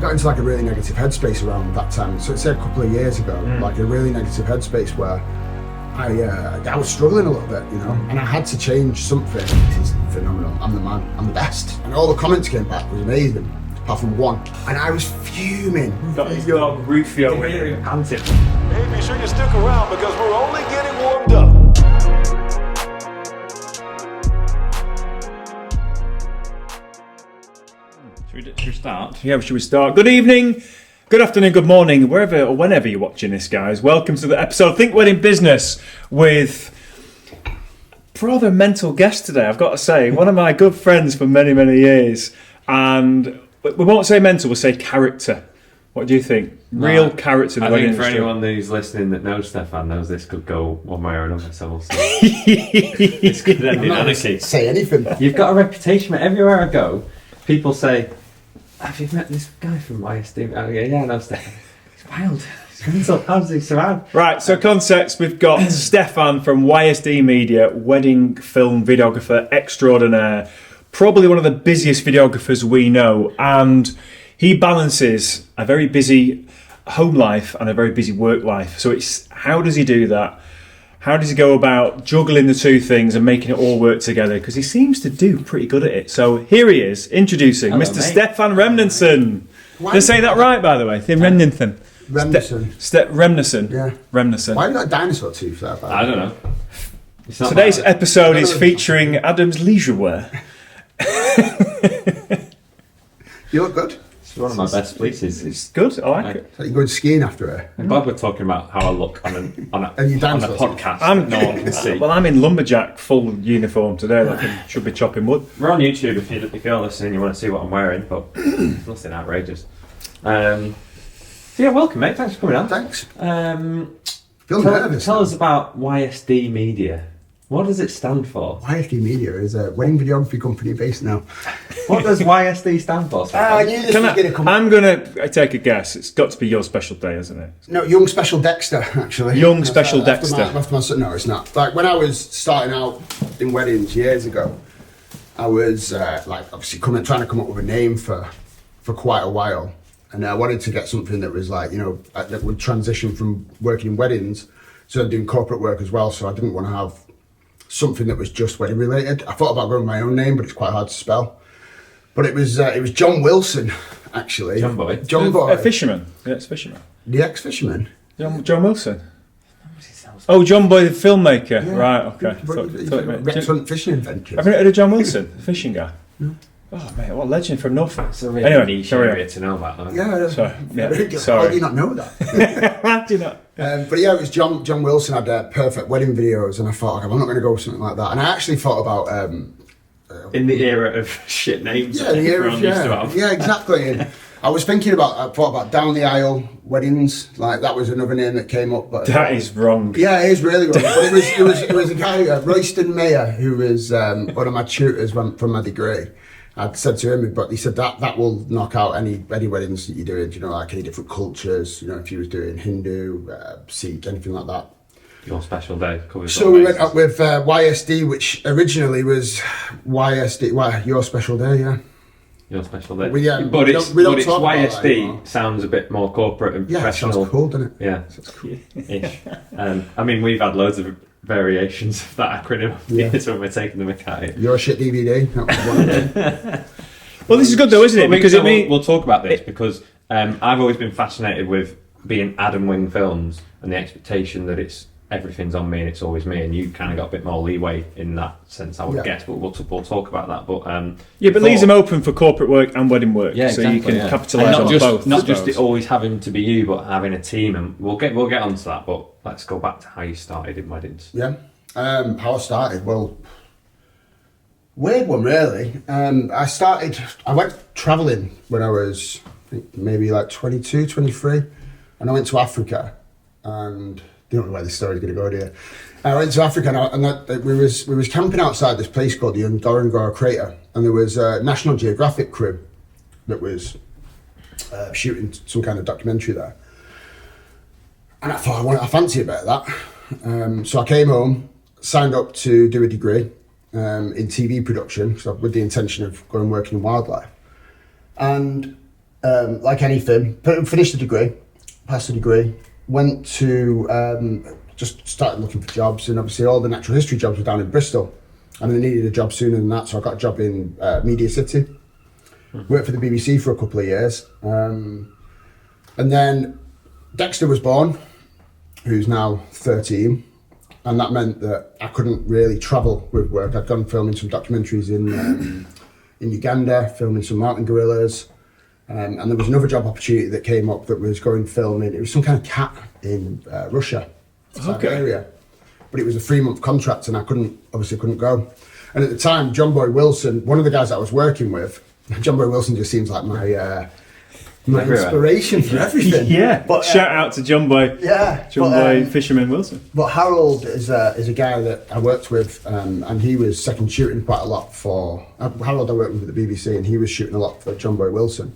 got into like a really negative headspace around that time. So it's a couple of years ago, like a really negative headspace where I was struggling a little bit, you know, and I had to change something. It's phenomenal. I'm the man. I'm the best. And all the comments came back was amazing, apart from one. And I was fuming. Got his dog Rufio in here panting. Hey, be sure you stick around because we're only getting warmed up. Should we start? Yeah, should we start? Good evening, good afternoon, good morning, wherever or whenever you're watching this, guys. Welcome to the episode of Think Wedding Business with rather mental guest today, I've got to say. One of my good friends for many, many years. And we won't say mental, we'll say character. What do you think? Real character in the wedding I think for industry. anyone who's listening that knows Stefan knows this could go one way or another, so we'll see. This could end in anarchy. Say anything. You've got a reputation, but everywhere I go, people say, have you met this guy from YSD? Oh, yeah, I know Stefan. He's wild. He's mental. How does he surround? Right, so context, we've got Stefan from YSD Media, wedding film videographer extraordinaire, probably one of the busiest videographers we know, and he balances a very busy home life and a very busy work life. So it's how does he do that? How does he go about juggling the two things and making it all work together? Because he seems to do pretty good at it. So here he is, introducing Hello, Mr. mate. Stefan Remnison. Did I say that right, by the way? Remnison. Remnison. Remnison. Yeah. Remnison. Why have you got a dinosaur tooth there? I don't know. It's not Today's my- episode is featuring Adam's leisure wear. You look good. It's one of my best places. It's good, I like it. So you're going skiing after it. I'm glad we're talking about how I look on a And you dance on a also. podcast that no one can see. Well, I'm in lumberjack full uniform today, like I should be chopping wood. We're on YouTube if you're listening, you want to see what I'm wearing, but nothing outrageous. So yeah, welcome, mate. Thanks for coming on. Thanks. Tell, Feel nervous. tell us about YSD Media. What does it stand for? YSD Media is a wedding videography company based now. What does YSD stand for? I knew this was going to come. I'm going to take a guess. It's got to be your special day, isn't it? No, Young Special Dexter, actually. Young Special After Dexter. after my son, no, it's not. Like, when I was starting out in weddings years ago, I was, obviously trying to come up with a name for quite a while. And I wanted to get something that was like, that would transition from working in weddings to doing corporate work as well. So I didn't want to have something that was just wedding related. I thought about going with my own name, but it's quite hard to spell. But it was John Wilson, actually. John Boy. John Boy. A fisherman. The ex-fisherman. The ex-fisherman. John Wilson. Oh, John Boy, the filmmaker. Yeah. Right, okay. He's a Rex Hunt fishing adventure. Have you heard of John Wilson, the fishing guy? No. Oh, mate, what a legend from Norfolk. It's a really Anyway, niche carry on. area to know about. Though. Yeah, Sorry. Yeah, How sorry. do you not know that? Do you not? But yeah, it was John Wilson had perfect wedding videos, and I thought, okay, I'm not going to go with something like that. And I actually thought about In the era of shit names yeah, that the everyone used to have. yeah, exactly. And I was thinking I thought about down the aisle weddings, like that was another name that came up. But That is wrong. yeah, it is really wrong. But it was a guy, Royston Mayer, who was one of my tutors from my degree. I'd said to him, but he said that will knock out any weddings that you're doing, like any different cultures, if you was doing Hindu, Sikh, anything like that. Your special day covers So all we went bases. up with YSD, which originally was YSD, Your Special Day, yeah. Your special day. We, but we it's don't talk about that YSD anymore. sounds a bit more corporate and Yeah, it professional. sounds cool, doesn't it? Yeah, Sounds cool. ish. I mean, we've had loads of variations of that acronym over the Yeah. years when we're taking the mick at it. Your Shit DVD, that was one of them. Well, this is good though, isn't it? Because we'll talk about this because I've always been fascinated with being Adam Wing Films and the expectation that everything's on me and it's always me, and you kind of got a bit more leeway in that sense, I would Yeah. guess. But we'll talk about that. But Yeah, but leaves them open for corporate work and wedding work, Yeah, so you can exactly, yeah. capitalise And on both. Not I just suppose. it always having to be you, but having a team, and we'll get onto that. But let's go back to how you started in weddings. Yeah. How I started, well, weird one really. I went travelling when I was I think maybe like 22, 23, and I went to Africa, and you don't know where this story's going to go, do you? I went to Africa and we was camping outside this place called the Ngorongoro Crater, and there was a National Geographic crew that was shooting some kind of documentary there. And I thought, I fancy a bit of that. So I came home, signed up to do a degree in TV production, so with the intention of going and working in wildlife. And like anything, finished the degree, passed the degree, went to just started looking for jobs, and obviously all the natural history jobs were down in Bristol, and I needed a job sooner than that, so I got a job in Media City. Worked for the BBC for a couple of years, and then Dexter was born, who's now 13, and that meant that I couldn't really travel with work. I'd gone filming some documentaries in Uganda, filming some mountain gorillas, and there was another job opportunity that came up that was going filming. It was some kind of cat in Russia, type area, but it was a 3-month contract, and I obviously couldn't go. And at the time, John Boy Wilson, one of the guys that I was working with, John Boy Wilson just seems like my inspiration for everything. Yeah, but shout out to John Boy. Yeah, John Boy Fisherman Wilson. But Harold is a guy that I worked with, and he was second shooting quite a lot for Harold. I worked with at the BBC, and he was shooting a lot for John Boy Wilson.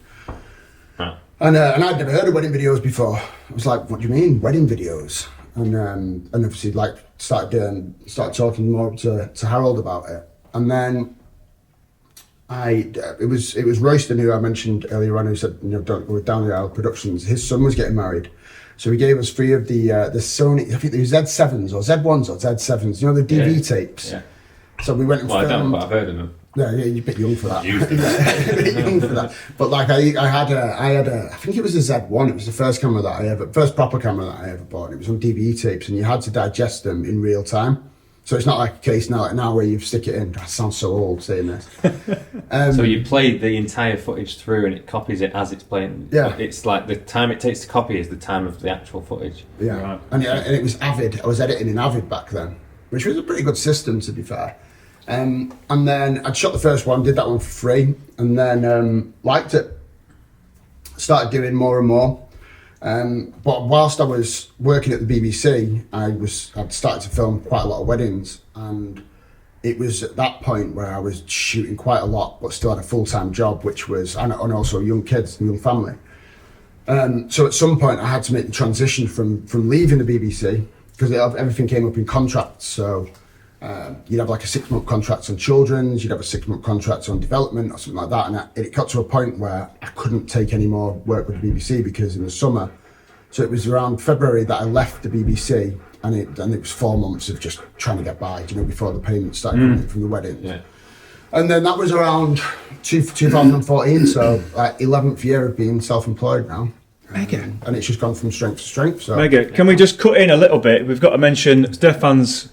Huh. And I'd never heard of wedding videos before. I was like, "What do you mean wedding videos?" And obviously like started talking more to Harold about it, and then. It was Royston, who I mentioned earlier on, who said, don't go with Downey Isle Productions. His son was getting married, so he gave us 3 of the Sony, I think they were Z7s or Z1s or Z7s, the DV tapes. Yeah. So we went and filmed. I don't, but I've heard of them. Yeah, you're a bit young for that. A bit young for that. But like I had I think it was a Z1. It was the first proper camera that I ever bought. It was on DV tapes, and you had to digest them in real time. So it's not like a case now where you stick it in. I sound so old saying this. So you played the entire footage through, and it copies it as it's playing. Yeah. It's like the time it takes to copy is the time of the actual footage. Yeah. Right. And it was Avid. I was editing in Avid back then, which was a pretty good system, to be fair. And then I'd shot the first one, did that one for free, and then liked it. Started doing more and more. But whilst I was working at the BBC, I'd started to film quite a lot of weddings, and it was at that point where I was shooting quite a lot, but still had a full-time job, which was, and also young kids and young family. So at some point I had to make the transition from leaving the BBC, because everything came up in contracts. So you'd have like a 6-month contract on children's, you'd have a 6-month contract on development or something like that, and it got to a point where I couldn't take any more work with the BBC, because in the summer, so it was around February that I left the BBC, and it was 4 months of just trying to get by, before the payments started coming in from the weddings. Yeah. And then that was around 2014, so like 11th year of being self-employed now. Mega. And it's just gone from strength to strength. So. Mega. Can we just cut in a little bit? We've got to mention Stefan's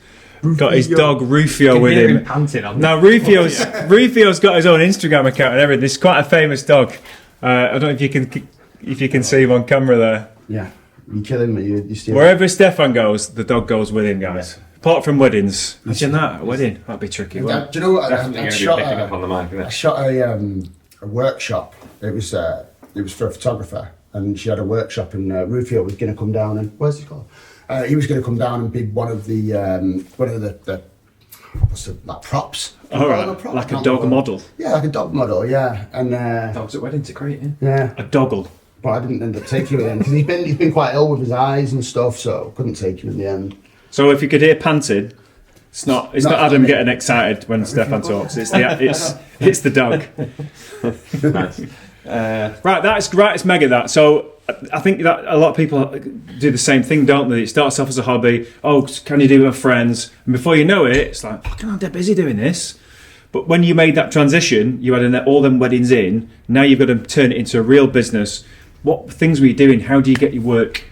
got his dog Rufio with him. Now Rufio's got his own Instagram account and everything. This is quite a famous dog. I don't know if you can see him on camera there. Yeah, you're killing me. You Wherever Stefan goes, the dog goes with him, guys. Yeah. Apart from weddings. Imagine that, a wedding. That'd be tricky. Do you know what? I shot a workshop. It was for a photographer, and she had a workshop, and Rufio was going to come down and where's he called? He was going to come down and be one of the like props. Oh, right. Props? Like a dog model. Yeah, like a dog model. Yeah, and dogs at weddings are great. Yeah, a doggle. But I didn't end up taking him because he's been quite ill with his eyes and stuff, so couldn't take him in the end. So if you could hear panting, it's not Adam getting excited when Stefan talks. It's the dog. Nice. Right, that's right. It's mega that. So I think that a lot of people do the same thing, don't they? It starts off as a hobby. Oh, can you do it with friends? And before you know it, it's like, fucking I'm dead busy doing this. But when you made that transition, you had all them weddings in. Now you've got to turn it into a real business. What things were you doing? How do you get your work?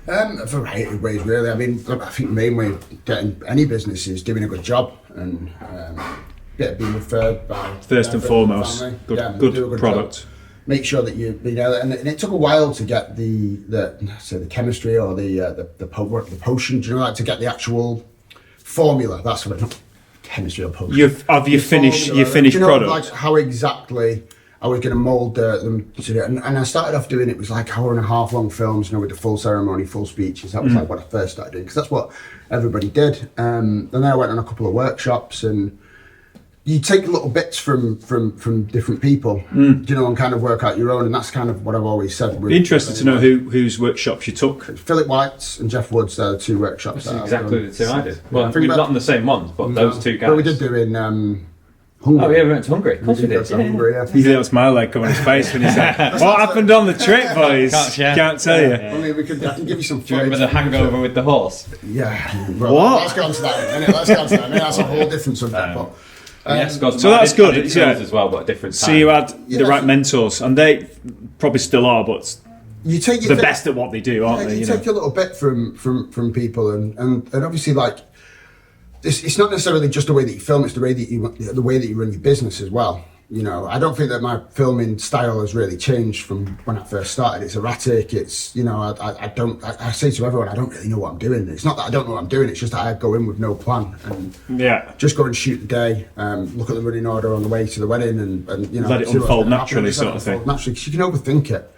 A variety of ways, really. I mean, I think the main way of getting any business is doing a good job and being referred by. First and foremost, good product. Job. Make sure that and it took a while to get the chemistry or the potion. Do like to get the actual formula? That's what it. Chemistry or potion. You finished product. Like how exactly I was going to mould them to do it. And I started off doing it was like 1.5 hour long films, with the full ceremony, full speeches. That was like what I first started doing because that's what everybody did. And then I went on a couple of workshops, and you take little bits from different people, and kind of work out your own. And that's kind of what I've always said. Be interested to know whose workshops you took. Philip White's and Jeff Wood's, they're the 2 workshops. That's exactly the 2 I did. Well, we've not done the same ones, but those 2 guys. But we did do in Hungary. Oh yeah, we went to Hungary. Of course we Go did. to Hungary, yeah. You see that smile like come on his face when he said, "What happened on the trip, boys?" Can't tell you. I mean, I can give you some Do you remember footage. the hangover with the horse? Yeah. Well, What? Let's go on to that in a minute. Let's go on to that. I mean, that's a whole different subject. But, Yes, got So that's good. I did Yeah. tours as well, but a different time. So you had Yeah. the right mentors, and they probably still are, but you take the best at what they do, aren't they? You You know? take a little bit from people, and obviously, like, it's not necessarily just the way that you film; it's the way that you run your business as well. You know, I don't think that my filming style has really changed from when I first started. It's erratic. It's, you know, I say to everyone, I don't really know what I'm doing. It's not that I don't know what I'm doing. It's just that I go in with no plan and Yeah. just go and shoot the day. Look at the running order on the way to the wedding, and you know, Let it see what's unfold gonna happen. naturally, Just let sort it of thing. unfold naturally, because you can overthink it.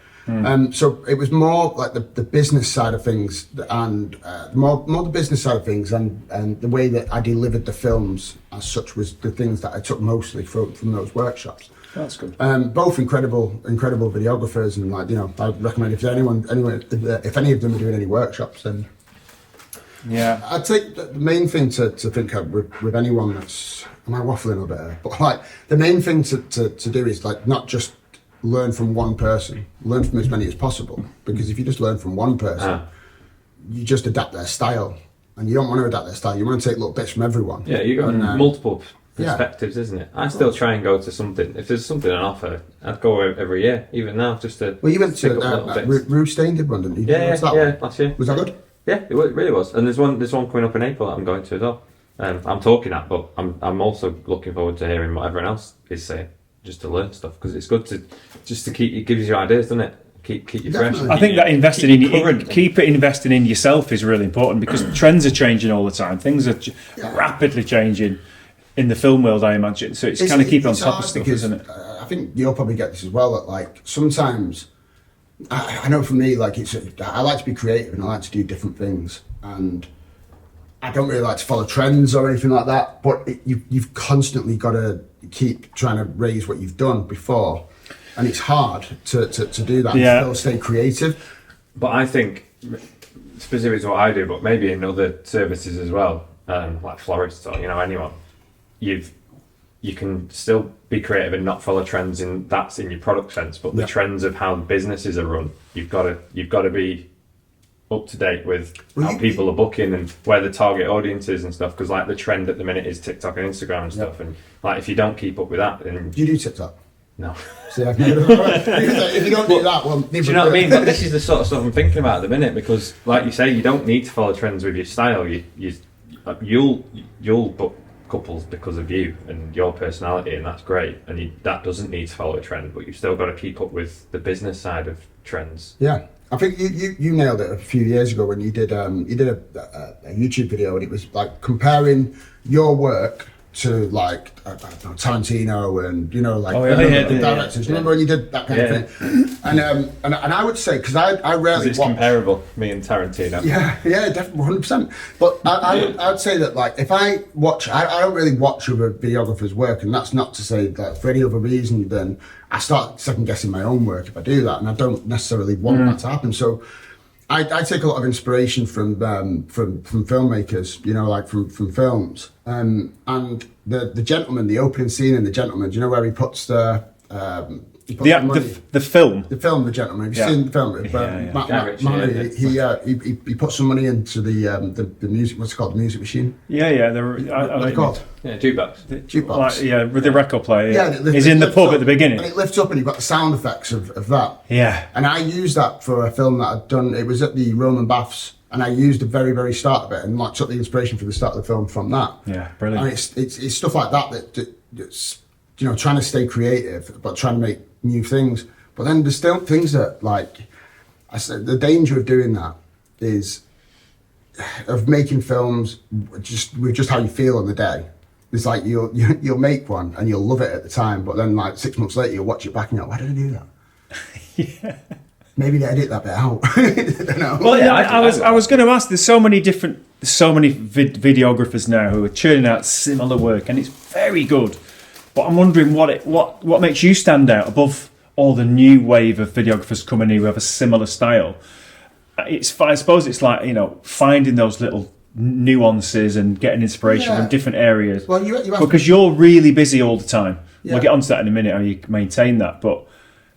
So it was more like the business side of things, and more the business side of things, and the way that I delivered the films as such was the things that I took mostly from those workshops. That's good. Both incredible videographers, and, like, you know, I recommend if anyone, if any of them are doing any workshops, then Yeah. I'd say the main thing to think of with anyone that's, am I waffling a bit here? But, like, the main thing to do is, like, not just learn from one person, learn from as many as possible, because if you just learn from one person, you just adapt their style, and you don't want to adapt their style. You want to take little bits from everyone. Yeah, you got And, multiple yeah. perspectives, isn't it? I still try and go to something. If there's something on offer, I'd go every year, even now, just to. Well, you went pick to up little bits. Rue Stain did one, didn't you? Did you go Yeah, to that yeah, one? last year. Was that good? Yeah, it really was. And there's one coming up in April that I'm going to as well. I'm talking at, but I'm also looking forward to hearing what everyone else is saying, just to learn stuff, because it's good to keep. It gives you ideas, doesn't it? Keep you fresh. Definitely. I think that investing in current. keep it investing in yourself is really important, because trends are changing all the time. Things are rapidly changing in the film world, I imagine. So it's kind of keeping on it's top of hard stuff, because, isn't it? I think you'll probably get this as well. That, like, sometimes I know for me, like, I like to be creative and I like to do different things, and I don't really like to follow trends or anything like that. But you've constantly got to keep trying to raise what you've done before, and it's hard to do that Yeah. and still stay creative. But I think, specifically to what I do, but maybe in other services as well, like florists or, you know, anyone, you can still be creative and not follow trends in your product sense, but the trends of how businesses are run, you've got to be up to date with how people are booking and where the target audience is and stuff, because, like, the trend at the minute is TikTok and Instagram and stuff, and, like, if you don't keep up with that, then Do you do TikTok? no. See, I've never if you don't do that, well, Do you know what I mean? But this is the sort of stuff I'm thinking about at the minute, because, like you say, you don't need to follow trends with your style. You'll book couples because of you and your personality, and that's great. And that doesn't need to follow a trend, but you've still got to keep up with the business side of trends. Yeah, I think you nailed it a few years ago when you did a YouTube video, and it was like comparing your work to, like, I don't know, Tarantino and, you know, like, the directors. Remember when you did that kind of thing? And I would say, because I rarely It's watch. comparable, me and Tarantino. Yeah, definitely, 100%. But I'd say that, like, if I watch, I don't really watch other videographers' work, and that's not to say that for any other reason, then I start second guessing my own work if I do that, and I don't necessarily want that to happen. So I take a lot of inspiration from filmmakers, you know, like from films, and the Gentleman, the opening scene in The Gentleman. Do you know where he puts the money? The film. The film, The Gentleman. Have you Yeah. seen the film? Guy Ritchie, He put some money into the music. What's it called? The music machine. Yeah. What's it called? Yeah, jukebox. Jukebox. With the record player. Yeah, He's in the lifts pub up, at the beginning. and it lifts up, and you've got the sound effects of that. Yeah. And I used that for a film that I'd done. It was at the Roman Baths, and I used the very, very start of it, and, like, took the inspiration for the start of the film from that. Yeah, brilliant. And it's stuff like that's, you know, trying to stay creative, but trying to make new things. But then there's still things that, like, I said, the danger of doing that is of making films with just how you feel on the day. It's like you'll make one and you'll love it at the time, but then, like, 6 months later you'll watch it back and you're like, why did I do that? Maybe they edit that bit out. I don't know. Well, yeah, I was going to ask. There's so many videographers now who are churning out similar work, and it's very good. But I'm wondering what makes you stand out above all the new wave of videographers coming in who have a similar style. I suppose it's like, you know, finding those little nuances and getting inspiration Yeah. from different areas. Well, you have because you're really busy all the time. Yeah. We'll get onto that in a minute, how you maintain that. But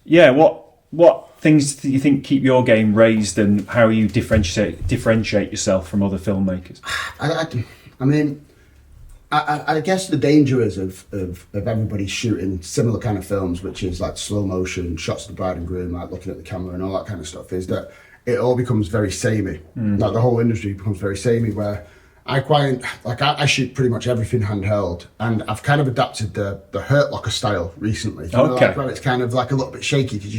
yeah, what things do you think keep your game raised, and how you differentiate yourself from other filmmakers? I mean, I guess the danger is of everybody shooting similar kind of films, which is like slow motion shots of the bride and groom, like looking at the camera and all that kind of stuff, is that it all becomes very samey. Like the whole industry becomes very samey, where I shoot pretty much everything handheld, and I've kind of adapted the Hurt Locker style recently. You know, Okay. like where it's kind of like a little bit shaky, because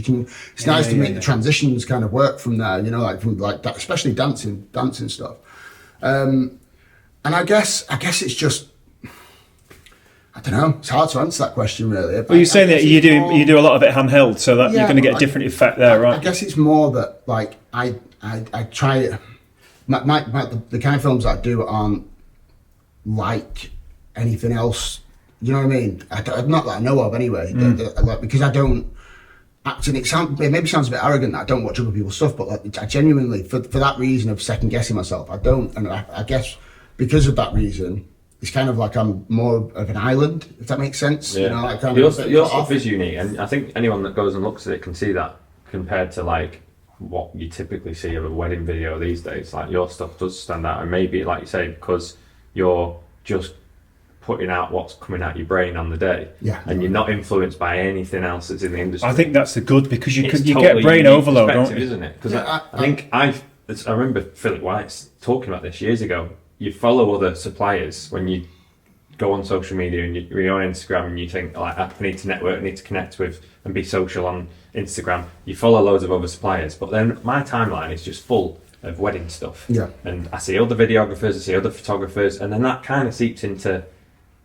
it's nice to make the transitions kind of work from there. You know, like from like that, especially dancing stuff. And I guess it's just, I don't know. It's hard to answer that question, really. Well, you're saying that you do a lot of it handheld, so that you're Yeah, going to get a I- different effect there, right? I guess it's more that like I try it. The kind of films that I do aren't like anything else. You know what I mean? Not that I know of, anyway. Like, because I don't. Acting, it maybe sounds a bit arrogant that I don't watch other people's stuff, but like, I genuinely, for that reason of second guessing myself, I don't. And I guess because of that reason, it's kind of like I'm more of an island, if that makes sense. Yeah. You know, like kind your of a bit your cut stuff off. is unique, and I think anyone that goes and looks at it can see that compared to like what you typically see of a wedding video these days. Like your stuff does stand out, and maybe like you say, because you're just putting out what's coming out your brain on the day, Yeah. and you're not influenced by anything else that's in the industry. I think that's the good, because you It's get totally brain unique overload, don't perspective, you? isn't it? Because Yeah, I think I remember Philip White's talking about this years ago. You follow other suppliers when you go on social media, and you're on Instagram, and you think, like, I need to network, I need to connect with and be social on Instagram. You follow loads of other suppliers, but then my timeline is just full of wedding stuff. Yeah. And I see other videographers, I see other photographers, and then that kind of seeps into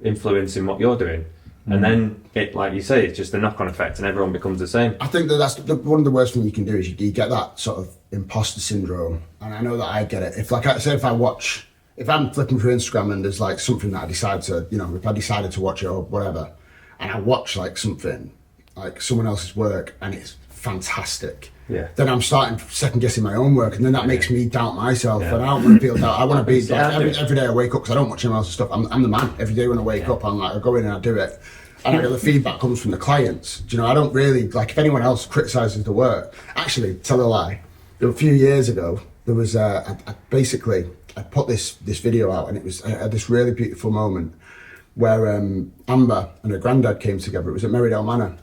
influencing what you're doing. And then it, like you say, it's just a knock-on effect, and everyone becomes the same. I think that's one of the worst things you can do is you get that sort of imposter syndrome, and I know that I get it. If I'm flipping through Instagram and there's like something that I decide to, if I decided to watch it or whatever, and I watch like something, like someone else's work, and it's fantastic. Yeah. Then I'm starting second guessing my own work, and then that makes me doubt myself. Yeah. And I don't want to feel doubt. I want to be Yeah, like, I do it. every day I wake up, because I don't watch anyone else's stuff. I'm the man. Every day when I wake up, I'm like, I go in and I do it. And I get the feedback comes from the clients. Do you know, I don't really, like, if anyone else criticises the work, actually, tell a lie. A few years ago, there was, I put this video out, and it was this really beautiful moment where Amber and her granddad came together. It was at Merrydale Manor.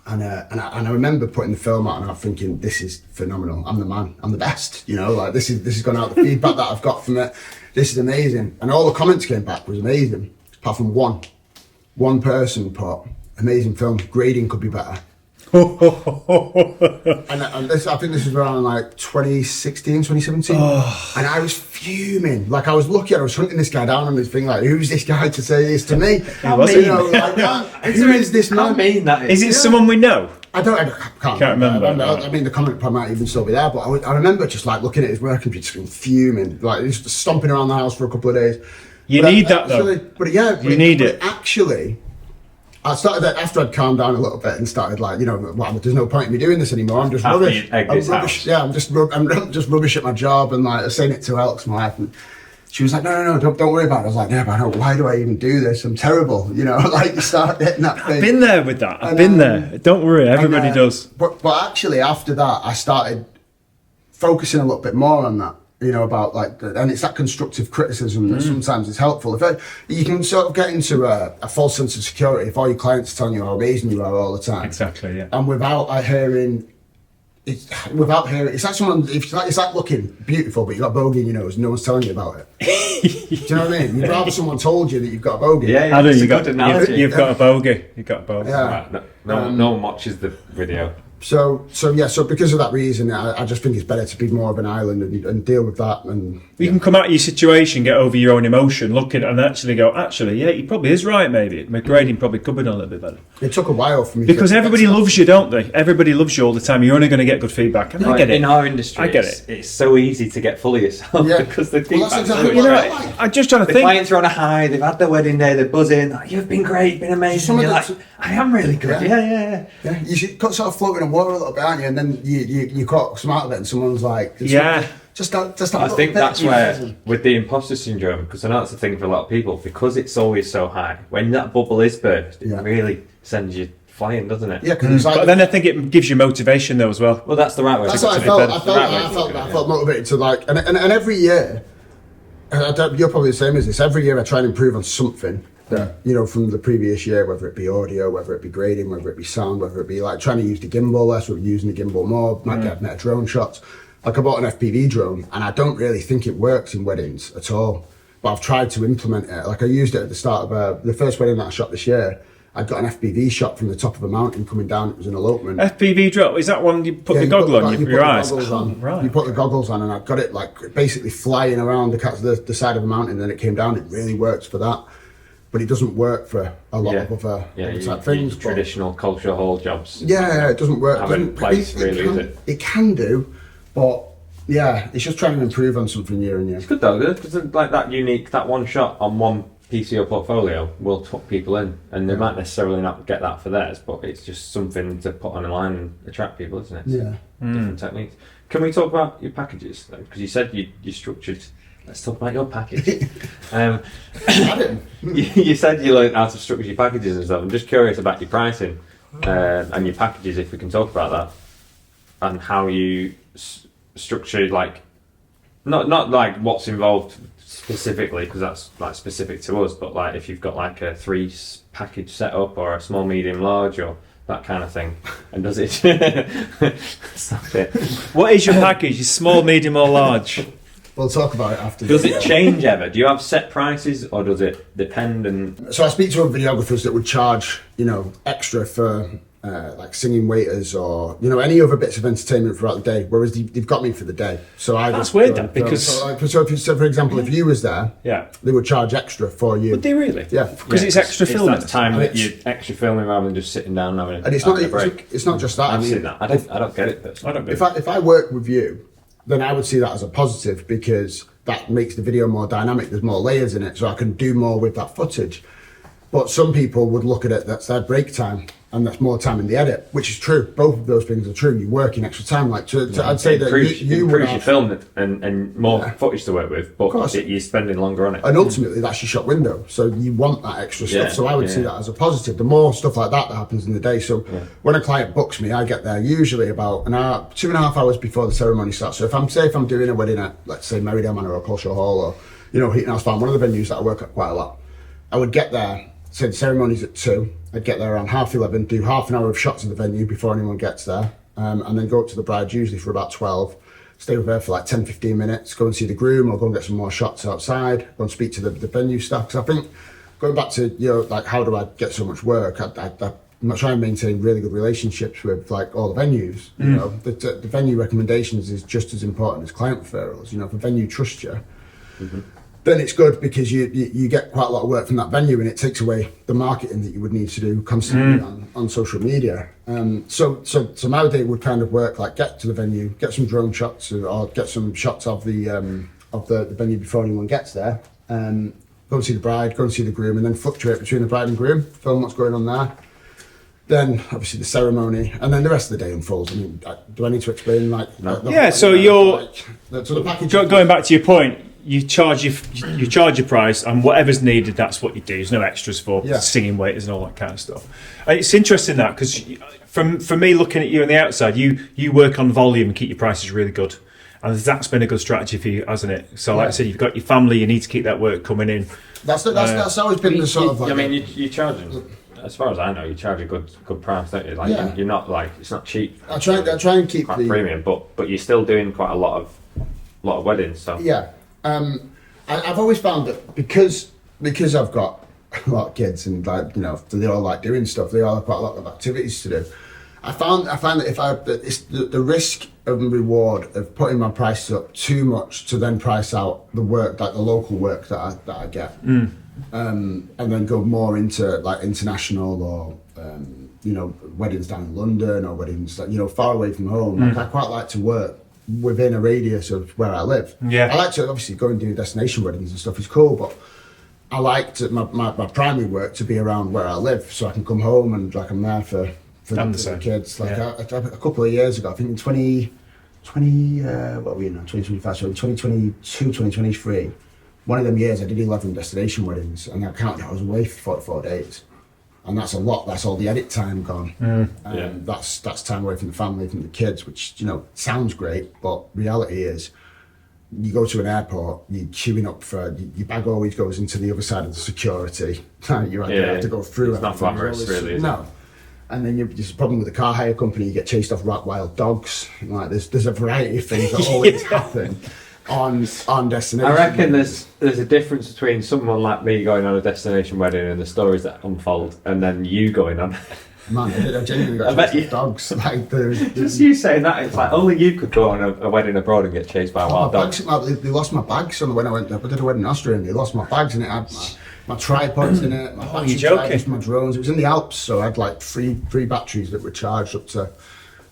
And I remember putting the film out, and I'm thinking, this is phenomenal. I'm the man. I'm the best. Like this is gone out. The feedback that I've got from it, this is amazing. And all the comments came back was amazing, apart from one person put, amazing film, grading could be better. and this, I think this was around like 2016, 2017. And I was fuming. Like, I was looking, I was hunting this guy down on this thing, like, who's this guy to say this to me? was he? Who is this man? I mean, that Is it someone we know? I can't remember. I mean, the comment might even still be there, but I remember just like looking at his work and just fuming, like just stomping around the house for a couple of days. You need that, though. You need it. Actually, I started that after I'd calmed down a little bit and started like, well, there's no point in me doing this anymore. I'm just After rubbish. you'd egged I'm his rubbish. house. Yeah, I'm just rubbish at my job, and like I was saying it to Alex, my wife, and she was like, no, don't worry about it. I was like, yeah, but why do I even do this? I'm terrible. Like, you start getting that thing. I've been there with that. I've And, been there. Don't worry, everybody And, does. But actually, after that, I started focusing a little bit more on that. About like, and it's that constructive criticism that sometimes is helpful. You can sort of get into a false sense of security if all your clients are telling you how amazing you are all the time. Exactly, yeah. And without hearing, it's like someone. It's like looking beautiful, but you've got a bogey in your nose, and no one's telling you about it. Do you know what I mean? You'd rather someone told you that you've got a bogey. Yeah, I do. it's a You got, good analogy. you've got a bogey. You've got a bogey. Yeah. Right, no one watches the video. So because of that reason, I just think it's better to be more of an island and deal with that. And You can come out of your situation, get over your own emotion, look at it, and actually go, yeah, he probably is right, maybe. My grading probably could be done a little bit better. it took a while for me. Because to everybody loves you, don't they? Everybody loves you all the time. You're only going to get good feedback. And I get it. In our industry, I get it's so easy to get full of yourself Yeah. because the Well, feedback's that's exactly so You know, what I like. I'm just trying to The think. clients are on a high, they've had their wedding day, they're buzzing, "Oh, you've been great, been amazing." Some of You're the- like, I am really good. Yeah. Yeah. Yeah, you should sort of floating on water a little bit, aren't you? And then you caught some out of it, and someone's like, Yeah. just that I little think bit, that's you know, where, with the imposter syndrome, because I know that's the thing for a lot of people, because it's always so high, when that bubble is burst, it Yeah. really sends you flying, doesn't it? Yeah, because it's like, But then I think it gives you motivation though as well. Well, that's the right way. that's to what I look felt. at it. I That's the right way to felt, look at I it, felt motivated to like, and every year, and you're probably the same as this. Every year I try and improve on something that, you know, from the previous year, whether it be audio, whether it be grading, whether it be sound, whether it be like trying to use the gimbal less, or using the gimbal more, might get better drone shots. Like I bought an FPV drone and I don't really think it works in weddings at all, but I've tried to implement it. Like I used it at the start of the first wedding that I shot this year. I got an FPV shot from the top of a mountain coming down. It was an elopement. FPV drop, is that one you put the you goggle the on you your put the eyes? goggles on. Right. You put the goggles on, and I got it like basically flying around the side of the mountain. Then it came down. It really works for that, but it doesn't work for a lot of other type things. But traditional culture hall jobs. yeah, it doesn't work. Haven't But placed really, is it? It can do, but yeah, it's just trying to improve on something year on year. It's good though, because like that one shot on one PCO portfolio will tuck people in, and they might necessarily not get that for theirs, but it's just something to put on a line and attract people, isn't it? Yeah. Different techniques. Can we talk about your packages though? Because you said you structured. Let's talk about your package. I didn't. You said you learned how to structure your packages and stuff. I'm just curious about your pricing and your packages, if we can talk about that, and how you structure, like, not like what's involved specifically, because that's like specific to us, but like if you've got like a 3 package setup or a small, medium, large, or that kind of thing, and does it? Stop it. What is your package? Is small, medium, or large? We'll talk about it after. Does it change ever? Do you have set prices, or does it depend? And So I speak to other videographers that would charge, you know, extra for like singing waiters or, you know, any other bits of entertainment throughout the day, whereas they've got me for the day. So I That's just weird go- then, because- so for example, if you was there, Yeah. they would charge extra for you. Would they really? Yeah. Because it's extra filming. It's that time And that it's- you're extra filming rather than just sitting down and having And it's not having a break. it's not just that. I I've mean, seen that. I don't get it personally. I don't know. if I work with you, then I would see that as a positive because that makes the video more dynamic. There's more layers in it, so I can do more with that footage. But some people would look at it, that's their break time, and that's more time in the edit, which is true. Both of those things are true. You work in extra time. Like I'd say that you would improves your have, film and more footage to work with, but course. you're spending longer on it. and ultimately that's your shop window. So you want that extra stuff. Yeah, So I would see yeah. that as a positive. The more stuff like that happens in the day. So when a client books me, I get there usually about an hour, 2.5 hours before the ceremony starts. So if I'm doing a wedding at, let's say, Merrydale Manor or Culshaw Hall or, you know, Heaton House Farm, one of the venues that I work at quite a lot, I would get there, say the ceremony's at 2, I'd get there around 11:30, do half an hour of shots of the venue before anyone gets there, and then go up to the bride usually for about 12, stay with her for like 10-15 minutes, go and see the groom or go and get some more shots outside, go and speak to the venue staff. Because I think, going back to, you know, like how do I get so much work, I'm not trying to maintain really good relationships with like all the venues. You know, the venue recommendations is just as important as client referrals. You know, if a venue trusts you, then it's good because you get quite a lot of work from that venue, and it takes away the marketing that you would need to do constantly on social media. So my day would kind of work like get to the venue, get some drone shots or get some shots of the venue before anyone gets there. Go and see the bride, go and see the groom, and then fluctuate between the bride and groom, film what's going on there. Then obviously the ceremony, and then the rest of the day unfolds. I mean, do I need to explain like? Yeah, so you're- so the package. Going back to your point, you charge your price, and whatever's needed, that's what you do. There's no extras for Yeah. singing waiters and all that kind of stuff. And it's interesting that because from me looking at you on the outside, you work on volume and keep your prices really good, and that's been a good strategy for you, hasn't it? So like I said, you've got your family, you need to keep that work coming in. That's always been the sort of like. I mean, you're charging. As far as I know, you charge a good price, don't you? Like Yeah. you're not like it's not cheap. I try and keep Quite the premium, but you're still doing quite a lot of weddings. So yeah. I've always found that because I've got a lot of kids and like, you know, they all like doing stuff. They all have quite a lot of activities to do. I find that it's the risk and reward of putting my prices up too much to then price out the work, like the local work that I get, and then go more into like international or you know, weddings down in London or weddings that, you know, far away from home. Like, I quite like to work within a radius of where I live. Yeah. I like to obviously go and do destination weddings and stuff is cool, but I like to, my primary work to be around where I live, so I can come home and like I'm there for I'm the the same. kids. Like Yeah. a couple of years ago, I think in what are we in now? 2025. So in 2022, 2023, one of them years I did 11 destination weddings, and I counted I was away for 44 days. And that's a lot. That's all the edit time gone. That's time away from the family, from the kids, which, you know, sounds great, but reality is you go to an airport, you're queuing up for, your bag always goes into the other side of the security. You have to go through. It's not glamorous, really, is it? No. And then there's a problem with the car hire company, you get chased off wild dogs. Like there's a variety of things that always happen on destination. I reckon there's a difference between someone like me going on a destination wedding and the stories that unfold, and then you going on. Man, I genuinely got I bet chased off dogs. Like Just you saying that, it's like only you could go on a wedding abroad and get chased by a wild dog. They lost my bags on when I went. I did a wedding in Austria, and they lost my bags, and it had my tripods in it. My battery chargers, my drones. It was in the Alps, so I had like three batteries that were charged up to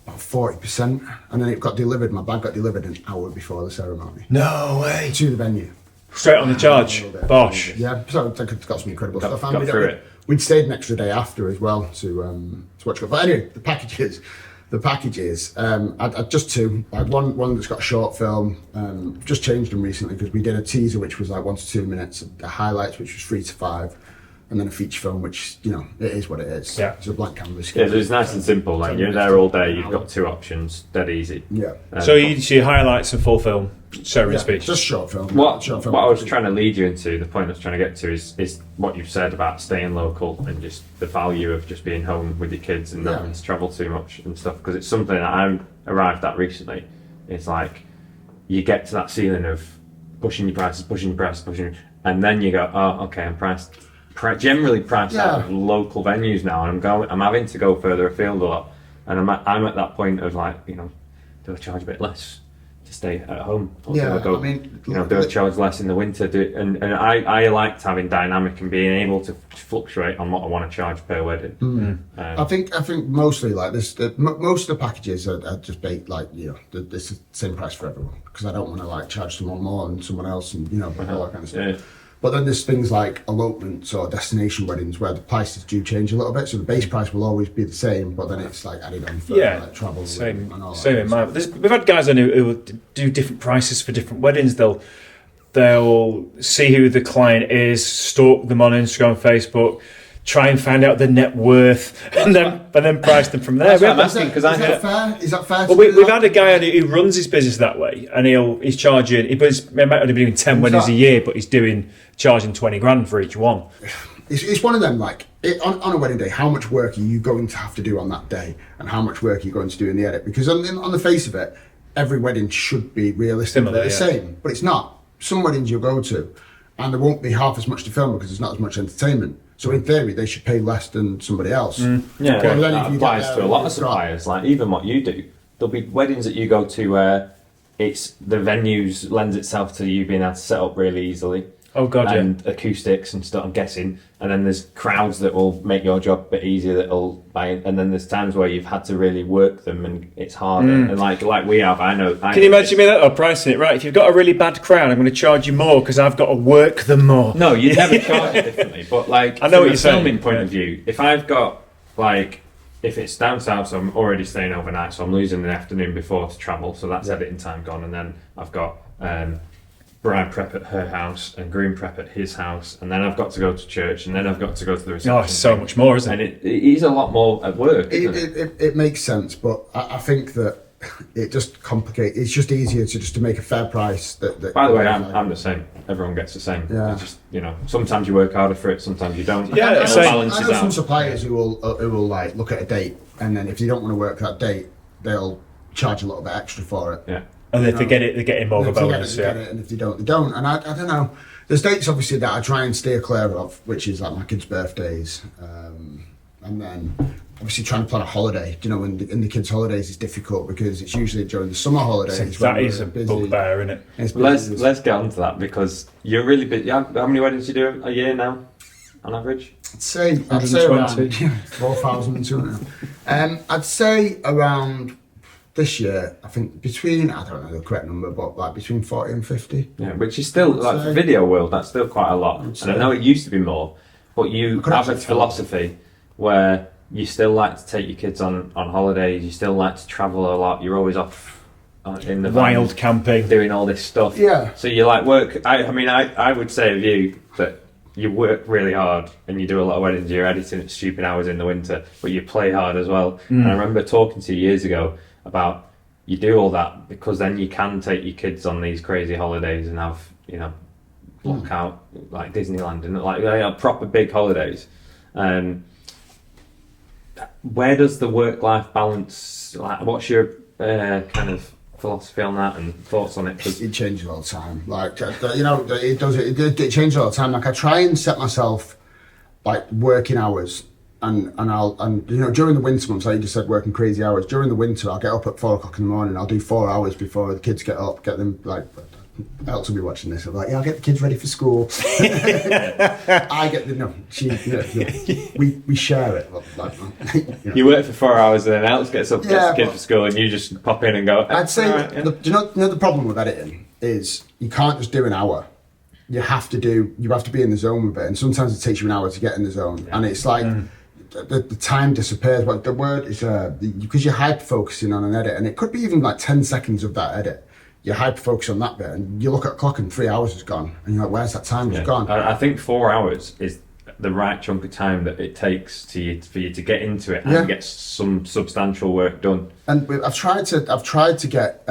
about 40%, and then it got delivered. My bag got delivered an hour before the ceremony No way. to the venue. Straight on the charge. Bosh. Yeah, so I got some incredible stuff. got through it. We'd stayed an extra day after as well to watch it. But anyway, the packages. I just two. Like one that's got a short film. Just changed them recently because we did a teaser which was like 1 to 2 minutes. The highlights which was 3 to 5. And then a feature film, which, you know, it is what it is. Yeah. It's a blank canvas. Yeah, it's nice and simple. Like you're there all day, you've got 2 options, dead easy. Yeah. So you see highlights and full film, ceremony speech. Just short film. What Short film. I was trying to lead you into, the point I was trying to get to is what you've said about staying local and just the value of just being home with your kids and not having to travel too much and stuff. Because it's something that I arrived at recently. It's like you get to that ceiling of pushing your prices, and then you go, oh, okay, I'm generally priced out of local venues now, and I'm having to go further afield a lot, and I'm at that point of like, you know, do I charge a bit less to stay at home, or do I charge less in the winter? And I liked having dynamic and being able to fluctuate on what I want to charge per wedding. I think mostly like this. Most of the packages are just baked like, you know, this is the same price for everyone, because I don't want to like charge someone more than someone else, and you know, all that kind of stuff. Yeah. But then there's things like elopements or destination weddings where the prices do change a little bit. So the base price will always be the same, but then it's like added on for like travel same and all same that. in mine. We've had guys on who do different prices for different weddings. They'll see who the client is, stalk them on Instagram, Facebook, try and find out their net worth, and then price them from there. That's what I'm asking, because I heard. Fair? Is that fair? Well, we've had a guy who runs his business that way, and he's charging. He might only be doing 10 weddings a year, but he's charging 20 grand for each one. It's one of them, like, on a wedding day, how much work are you going to have to do on that day, and how much work are you going to do in the edit? Because on the face of it, every wedding should be realistically the same, but it's not. Some weddings you'll go to, and there won't be half as much to film because there's not as much entertainment. So in theory, they should pay less than somebody else. Yeah, But then that if you applies get to a there, lot of it's got- suppliers. Like even what you do, there'll be weddings that you go to where it's the venues lends itself to you being able to set up really easily. Oh god, and acoustics and stuff, I'm guessing. And then there's crowds that will make your job a bit easier that'll buy in. And then there's times where you've had to really work them and it's harder. And like we have, I know. Can you imagine me that? Or pricing it right? If you've got a really bad crowd, I'm going to charge you more because I've got to work them more. No, you never charge it differently. But like, I know from what a you're saying. filming point of view, if I've got like, if it's down south, so I'm already staying overnight, so I'm losing the afternoon before to travel, so that's editing time gone, and then I've got bride prep at her house and groom prep at his house, and then I've got to go to church, and then I've got to go to the reception. Oh, it's so much more, isn't And it? it is a lot more at work. Isn't it? It makes sense, but I think that it just complicates. It's just easier to make a fair price. That By the way, I'm the same. Everyone gets the same. Yeah. It's just, you know, sometimes you work harder for it, sometimes you don't. Yeah, it all same. I balances know some out. suppliers who will like look at a date, and then if they don't want to work that date, they'll charge a little bit extra for it. Yeah. And if they get it, they're getting more of a If they get bonus. it, they get it, and if they don't, they don't. And I don't know. There's dates obviously that I try and steer clear of, which is like my kids' birthdays, and then obviously trying to plan a holiday. You know, in the kids' holidays is difficult because it's usually during the summer holidays. That when is we're a busy. bugbear, isn't it? It's busy. Let's get on to that because you're really busy. How many weddings do you do a year now, on average? I'd say 120. around 4,200. I'd say around this year, I think between, I don't know the correct number, but like between 40 and 50. Yeah, which is still like say- for video world. That's still quite a lot. And I know it used to be more, but you could have a actually philosophy where you still like to take your kids on holidays. You still like to travel a lot. You're always off in the Wild van camping. doing all this stuff. Yeah. So you like work. I would say of you that you work really hard and you do a lot of weddings. You're editing at stupid hours in the winter, but you play hard as well. And I remember talking to you years ago about you do all that because then you can take your kids on these crazy holidays and have block out like Disneyland and like proper big holidays. Where does the work-life balance? Like, what's your kind of philosophy on that and thoughts on it? 'Cause It changes all the time. Like it does. It changes all the time. Like I try and set myself like working hours, and during the winter months, like you just said, working crazy hours. During the winter, I'll get up at 4 o'clock in the morning. I'll do 4 hours before the kids get up. Get them like. Else will be watching this. I'm like, yeah, I'll get the kids ready for school. I get we share it. You work for 4 hours and then Alex gets up, gets Yeah, the kid but- for school, and you just pop in and go. I'd say "Alright, yeah." do you know the problem with editing is you can't just do an hour. You have to be in the zone with it, and sometimes it takes you an hour to get in the zone, and it's like the time disappears. But the word is because you're hyper focusing on an edit, and it could be even like 10 seconds of that edit. You're hyper focused on that bit, and you look at a clock and 3 hours is gone, and you're like, "Where's that time just gone?" I think 4 hours is the right chunk of time that it takes for you to get into it and Yeah. get some substantial work done. And I've tried to get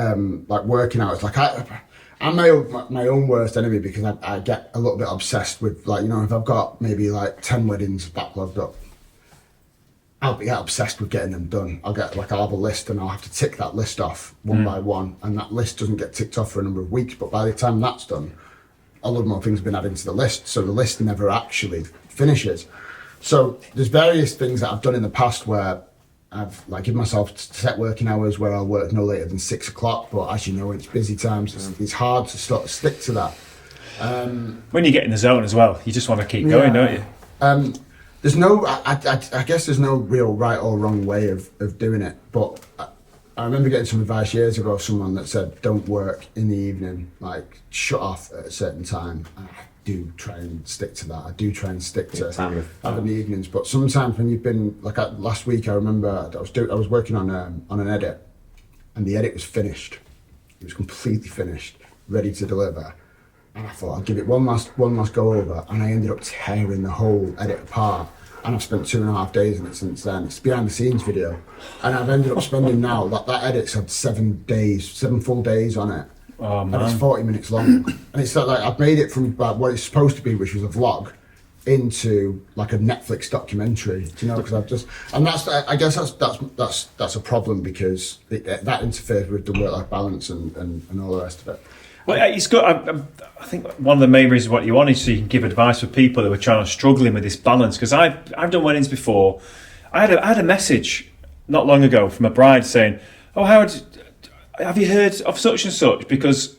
like working hours. Like I'm my own worst enemy because I get a little bit obsessed with like if I've got maybe like 10 weddings backlogged up, I'll get obsessed with getting them done. I'll have a list and I'll have to tick that list off one by one, and that list doesn't get ticked off for a number of weeks. But by the time that's done, a lot more things have been added to the list, so the list never actually finishes. So there's various things that I've done in the past where I've like given myself set working hours where I'll work no later than 6 o'clock. But as you know, it's busy times. It's hard to sort of stick to that. When you get in the zone as well, you just want to keep going, don't you? There's no, I guess there's no real right or wrong way of doing it. But I remember getting some advice years ago of someone that said, don't work in the evening, like shut off at a certain time. And I do try and stick to that. I do try and stick to having the evenings. But sometimes when you've been, like last week, I remember I was working on an edit, and the edit was finished. It was completely finished, ready to deliver. And I thought I'd give it one last go over, and I ended up tearing the whole edit apart. And I've spent 2.5 days on it since then. It's behind the scenes video, and I've ended up spending now that edit's had 7 full days on it. Oh, and man. it's 40 minutes long. And it's like I've made it from what it's supposed to be, which was a vlog, into like a Netflix documentary. Do you know? Because I guess that's a problem because that interferes with the work-life balance and all the rest of it. Well, it's good. I think one of the main reasons what you want is so you can give advice for people who are struggling with this balance. Because I've done weddings before. I had a message not long ago from a bride saying, "Oh, Howard, have you heard of such and such? Because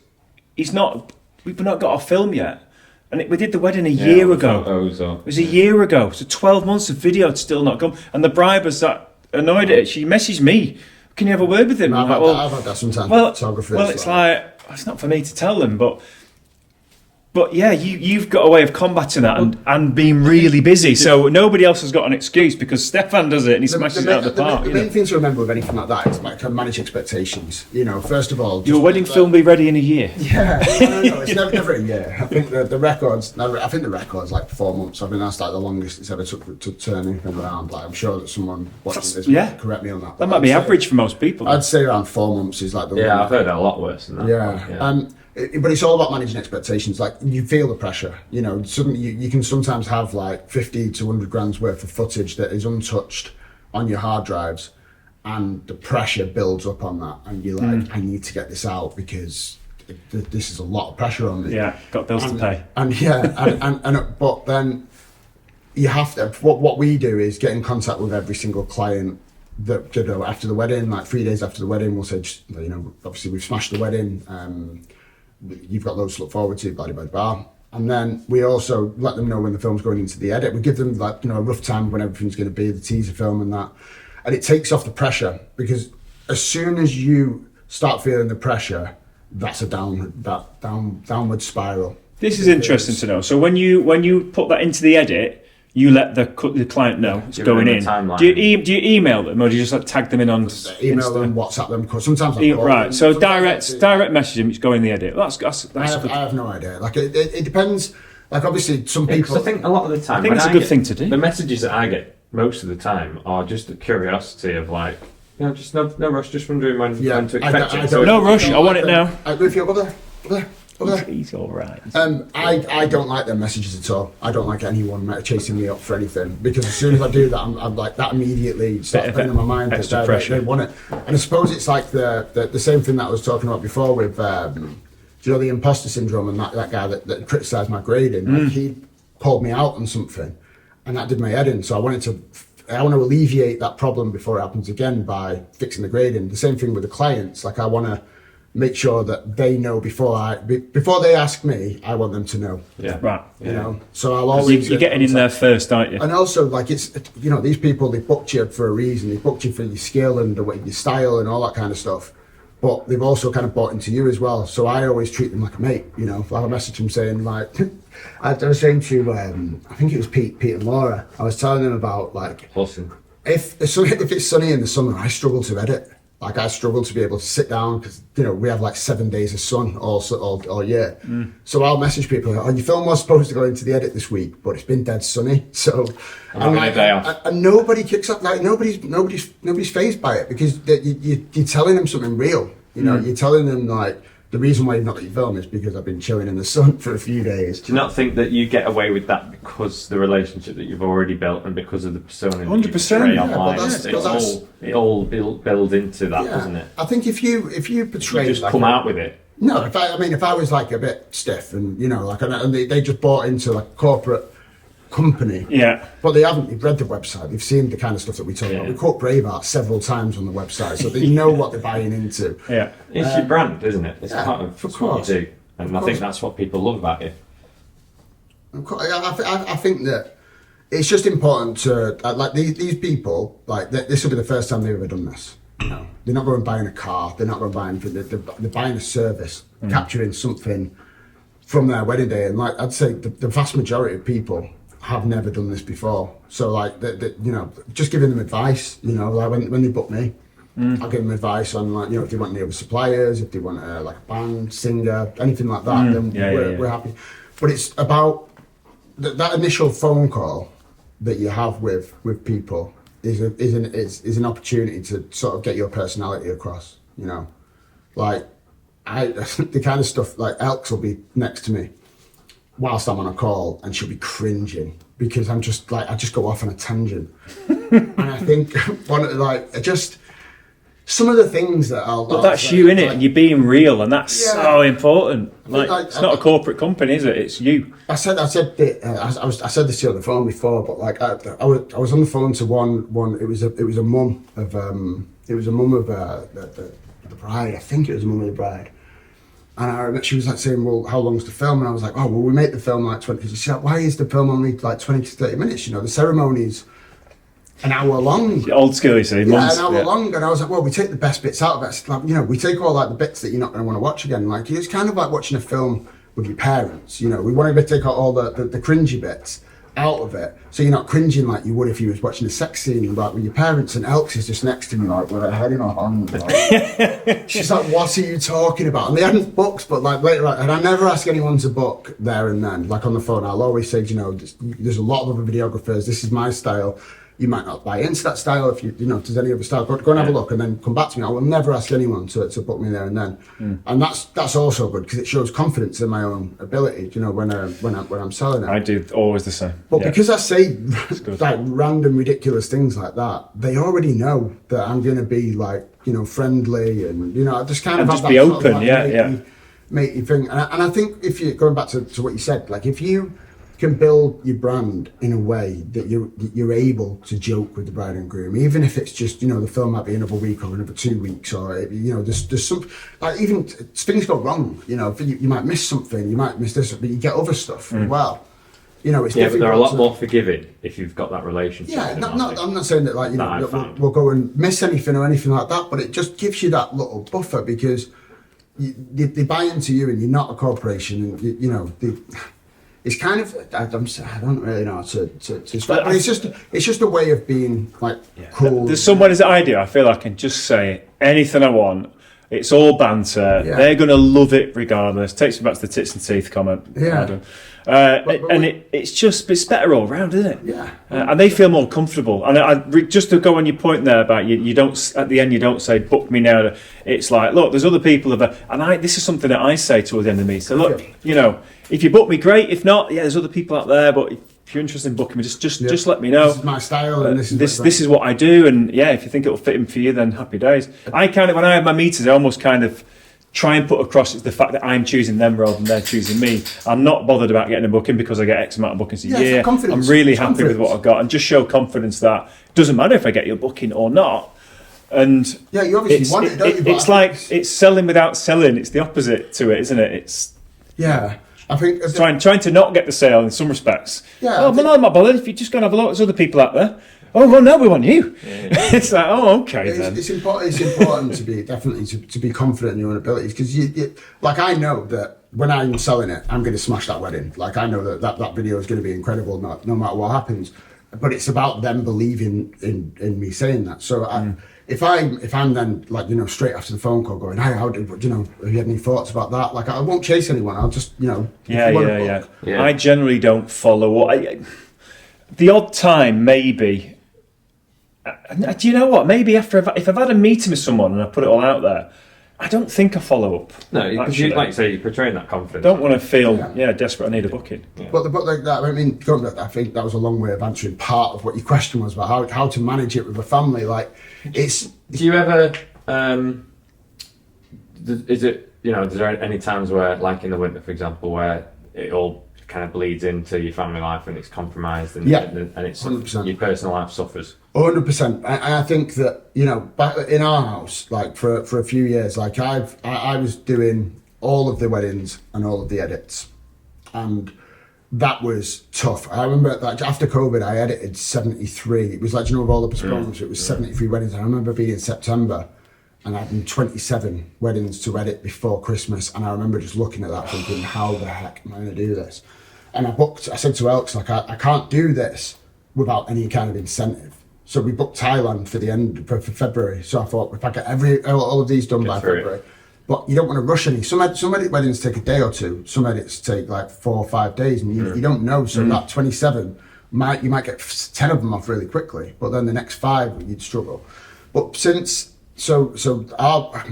we've not got our film yet, and we did the wedding a year ago. It was a year ago, so 12 months of video had still not come." And the bride was that annoyed at it. She messaged me, "Can you have a word with him?" I've had that sometimes. Well, with photographers, well, it's like it's not for me to tell them, but yeah, you've got a way of combating that and being really busy. So nobody else has got an excuse because Stefan does it and he smashes it out of the park. The main thing to remember with anything like that is like to manage expectations. First of all, Your wedding film will be ready in a year. Yeah, no, it's never a year. I think the record's like 4 months. I think that's like the longest it's ever took to turn anything around. Like I'm sure that someone watching this yeah. will correct me on that. That might be average for most people. I'd say around 4 months is like the Yeah, one. I've heard a lot worse than that. Yeah. But it's all about managing expectations. Like you feel the pressure, suddenly you can sometimes have like 50 to 100 grand's worth of footage that is untouched on your hard drives, and the pressure builds up on that, and you're like, I need to get this out because this is a lot of pressure on me. Yeah, got bills to pay. But then you have to, what we do is get in contact with every single client that, after the wedding, like 3 days after the wedding, we'll say, obviously we've smashed the wedding, you've got loads to look forward to, blah, blah, blah. And then we also let them know when the film's going into the edit. We give them like, a rough time when everything's going to be, the teaser film and that. And it takes off the pressure, because as soon as you start feeling the pressure, that's a downward spiral. This is interesting to know. So when you put that into the edit, you let the client know it's Give going them in. the timeline. Do you email them or do you just like tag them in on Email Insta? them, WhatsApp them, because sometimes I call Right, them, so sometimes direct message them, just go in the edit. That's I have no idea. Like it depends. Like obviously, some Because people. I think a lot of the time, I think when it's a good thing to do. The messages that I get most of the time are just the curiosity of like, just no rush, just wondering when to expect it. So No rush, I want it now. If you're over there. He's all right. I don't like them messages at all. I don't like anyone chasing me up for anything, because as soon as I do that, I'm like, that immediately starts putting in my mind that extra pressure. they want it. And I suppose it's like the same thing that I was talking about before with the imposter syndrome, and that guy that criticised my grading. Like, he called me out on something, and that did my head in. So I want to alleviate that problem before it happens again by fixing the grading. The same thing with the clients. Like, I want to make sure that they know before they ask me. I want them to know. yeah, Right. You know, so I'll always. You're getting in there first, aren't you? And also, like, it's, these people, they booked you for a reason. They booked you for your skill and your style and all that kind of stuff. But they've also kind of bought into you as well. So I always treat them like a mate. You know, if I have a message them saying, like, I was saying to, I think it was Pete and Laura. I was telling them about, like, awesome. if it's sunny in the summer, I struggle to edit. Like, I struggle to be able to sit down, because we have like 7 days of sun all year. So I'll message people, like, your film was supposed to go into the edit this week, but it's been dead sunny. So I'm like, a day off. and nobody kicks up. Like, nobody's fazed by it, because you're telling them something real. You know, you're telling them, like, the reason why you've not got your film is because I've been chilling in the sun for a few days. Do you not think that you get away with that because the relationship that you've already built and because of the persona that you 100%, portray yeah, online? but It all builds into that, doesn't it? I think if you portray, You just like, come out with it. No, if I was like a bit stiff and and they just bought into like a corporate company, Yeah. but they've read the website, they've seen the kind of stuff that we talk about. Yeah. We quote Braveheart several times on the website, so they know what they're buying into. Yeah. It's your brand, isn't it? It's yeah, part of of course. what you do. And I think that's what people love about you. I think that it's just important to like these people, like this will be the first time they've ever done this. You know, they're not going buying a car, they're not going buying anything. They're buying a service, capturing something from their wedding day. And like I'd say, the vast majority of people have never done this before. So like, just giving them advice. You know, like when they book me, I'll give them advice on, like, if they want any other suppliers, if they want like a band, singer, anything like that. Then we're happy. But it's about that initial phone call that you have with people is an opportunity to sort of get your personality across. You know, like the kind of stuff, like Elks will be next to me whilst I'm on a call, and she'll be cringing because I'm just like, I just go off on a tangent. And I think some of the things that But that's you, innit? And you're being real, and that's so important. Like, it's not a corporate company, is it? It's you. I said I said this to you on the phone before, but like I was on the phone to one. It was a mum of the bride. I think it was a mum of the bride. And I remember she was like saying, well, how long's the film? And I was like, oh, well, we make the film like 20. She's like, why is the film only like 20 to 30 minutes? You know, the ceremony's an hour long. Old school, you see. An hour long. And I was like, well, we take the best bits out of it. Like, we take all like the bits that you're not going to want to watch again. Like, it's kind of like watching a film with your parents. You know, we want to take out all the cringy bits out of it, so you're not cringing like you would if you was watching a sex scene like with your parents. And Elks is just next to me, like with her head in her hand. Like, she's like, "What are you talking about?" And they hadn't booked, but like later, and I never ask anyone to book there and then. Like on the phone, I'll always say, there's a lot of other videographers. This is my style. You might not buy into that style if if there's any other style. Go and have a look and then come back to me. I will never ask anyone to book me there and then. And that's also good because it shows confidence in my own ability. When I'm selling it. I do always the same. But because I say like random ridiculous things like that, they already know that I'm going to be like friendly and I just kind of And have just that be sort of, open, like, matey thing. And I think if you going back to what you said, like if you can build your brand in a way that you're able to joke with the bride and groom, even if it's just the film might be another week or another 2 weeks, or there's some, like, even things go wrong, you might miss something, you might miss this, but you get other stuff as well. It's but they're a lot more forgiving if you've got that relationship. Yeah, I'm not saying that like we'll go and miss anything or anything like that, but it just gives you that little buffer because they buy into you and you're not a corporation, and it's kind of I don't really know how to describe, but it's just a way of being like cool. There's some weddings that I do. I feel I can just say anything I want. It's all banter. Yeah. They're going to love it regardless. Takes me back to the tits and teeth comment. Yeah. Adam. It's better all round, isn't it? Yeah. And they feel more comfortable. And just to go on your point there about you don't at the end you don't say book me now. It's like, look, there's other people this is something that I say towards the end of the meeting. So look, if you book me, great. If not, there's other people out there. But if you're interested in booking me, just let me know. This is my style, and this you obviously want it, don't you? It's like it's selling without selling. It's the opposite to it, isn't it? It's I think trying to not get the sale in some respects. Yeah. I'm not bothered. If you just go and have a look, there's other people out there. Oh well, no, we want you. It's like, oh, okay then. It's important to be definitely to be confident in your own abilities, because you like, I know that when I'm selling it, I'm going to smash that wedding. Like, I know that video is going to be incredible, no matter what happens. But it's about them believing in me saying that. So if I'm then, like, straight after the phone call going, hey, have you had any thoughts about that? Like, I won't chase anyone. I'll just, Yeah. I generally don't follow. The odd time, maybe. Do you know what? Maybe if I've had a meeting with someone and I put it all out there, I don't think I follow up. No, because you, like you say, you're portraying that confidence. Don't want to feel desperate. I need a booking. Yeah. But like that, I mean, I think that was a long way of answering part of what your question was about how to manage it with a family. Like, it's. Do you ever? Is there any times where, like in the winter, for example, where it all kind of bleeds into your family life and it's compromised and it's 100%. Your personal life suffers? 100%. And I think that, back in our house, like for a few years, like I was doing all of the weddings and all of the edits, and that was tough. I remember that after COVID, I edited 73. It was like, with all the postponements, it was 73 weddings. And I remember being in September and I had 27 weddings to edit before Christmas. And I remember just looking at that thinking, how the heck am I going to do this? And I said to Elks, like, I can't do this without any kind of incentive. So we booked Thailand for February. So I thought, if I get all of these done by February, but you don't want to rush any. Some edit weddings take a day or two. Some edits take like 4 or 5 days, and you don't know. So that 27, you might get 10 of them off really quickly, but then the next 5 you'd struggle. But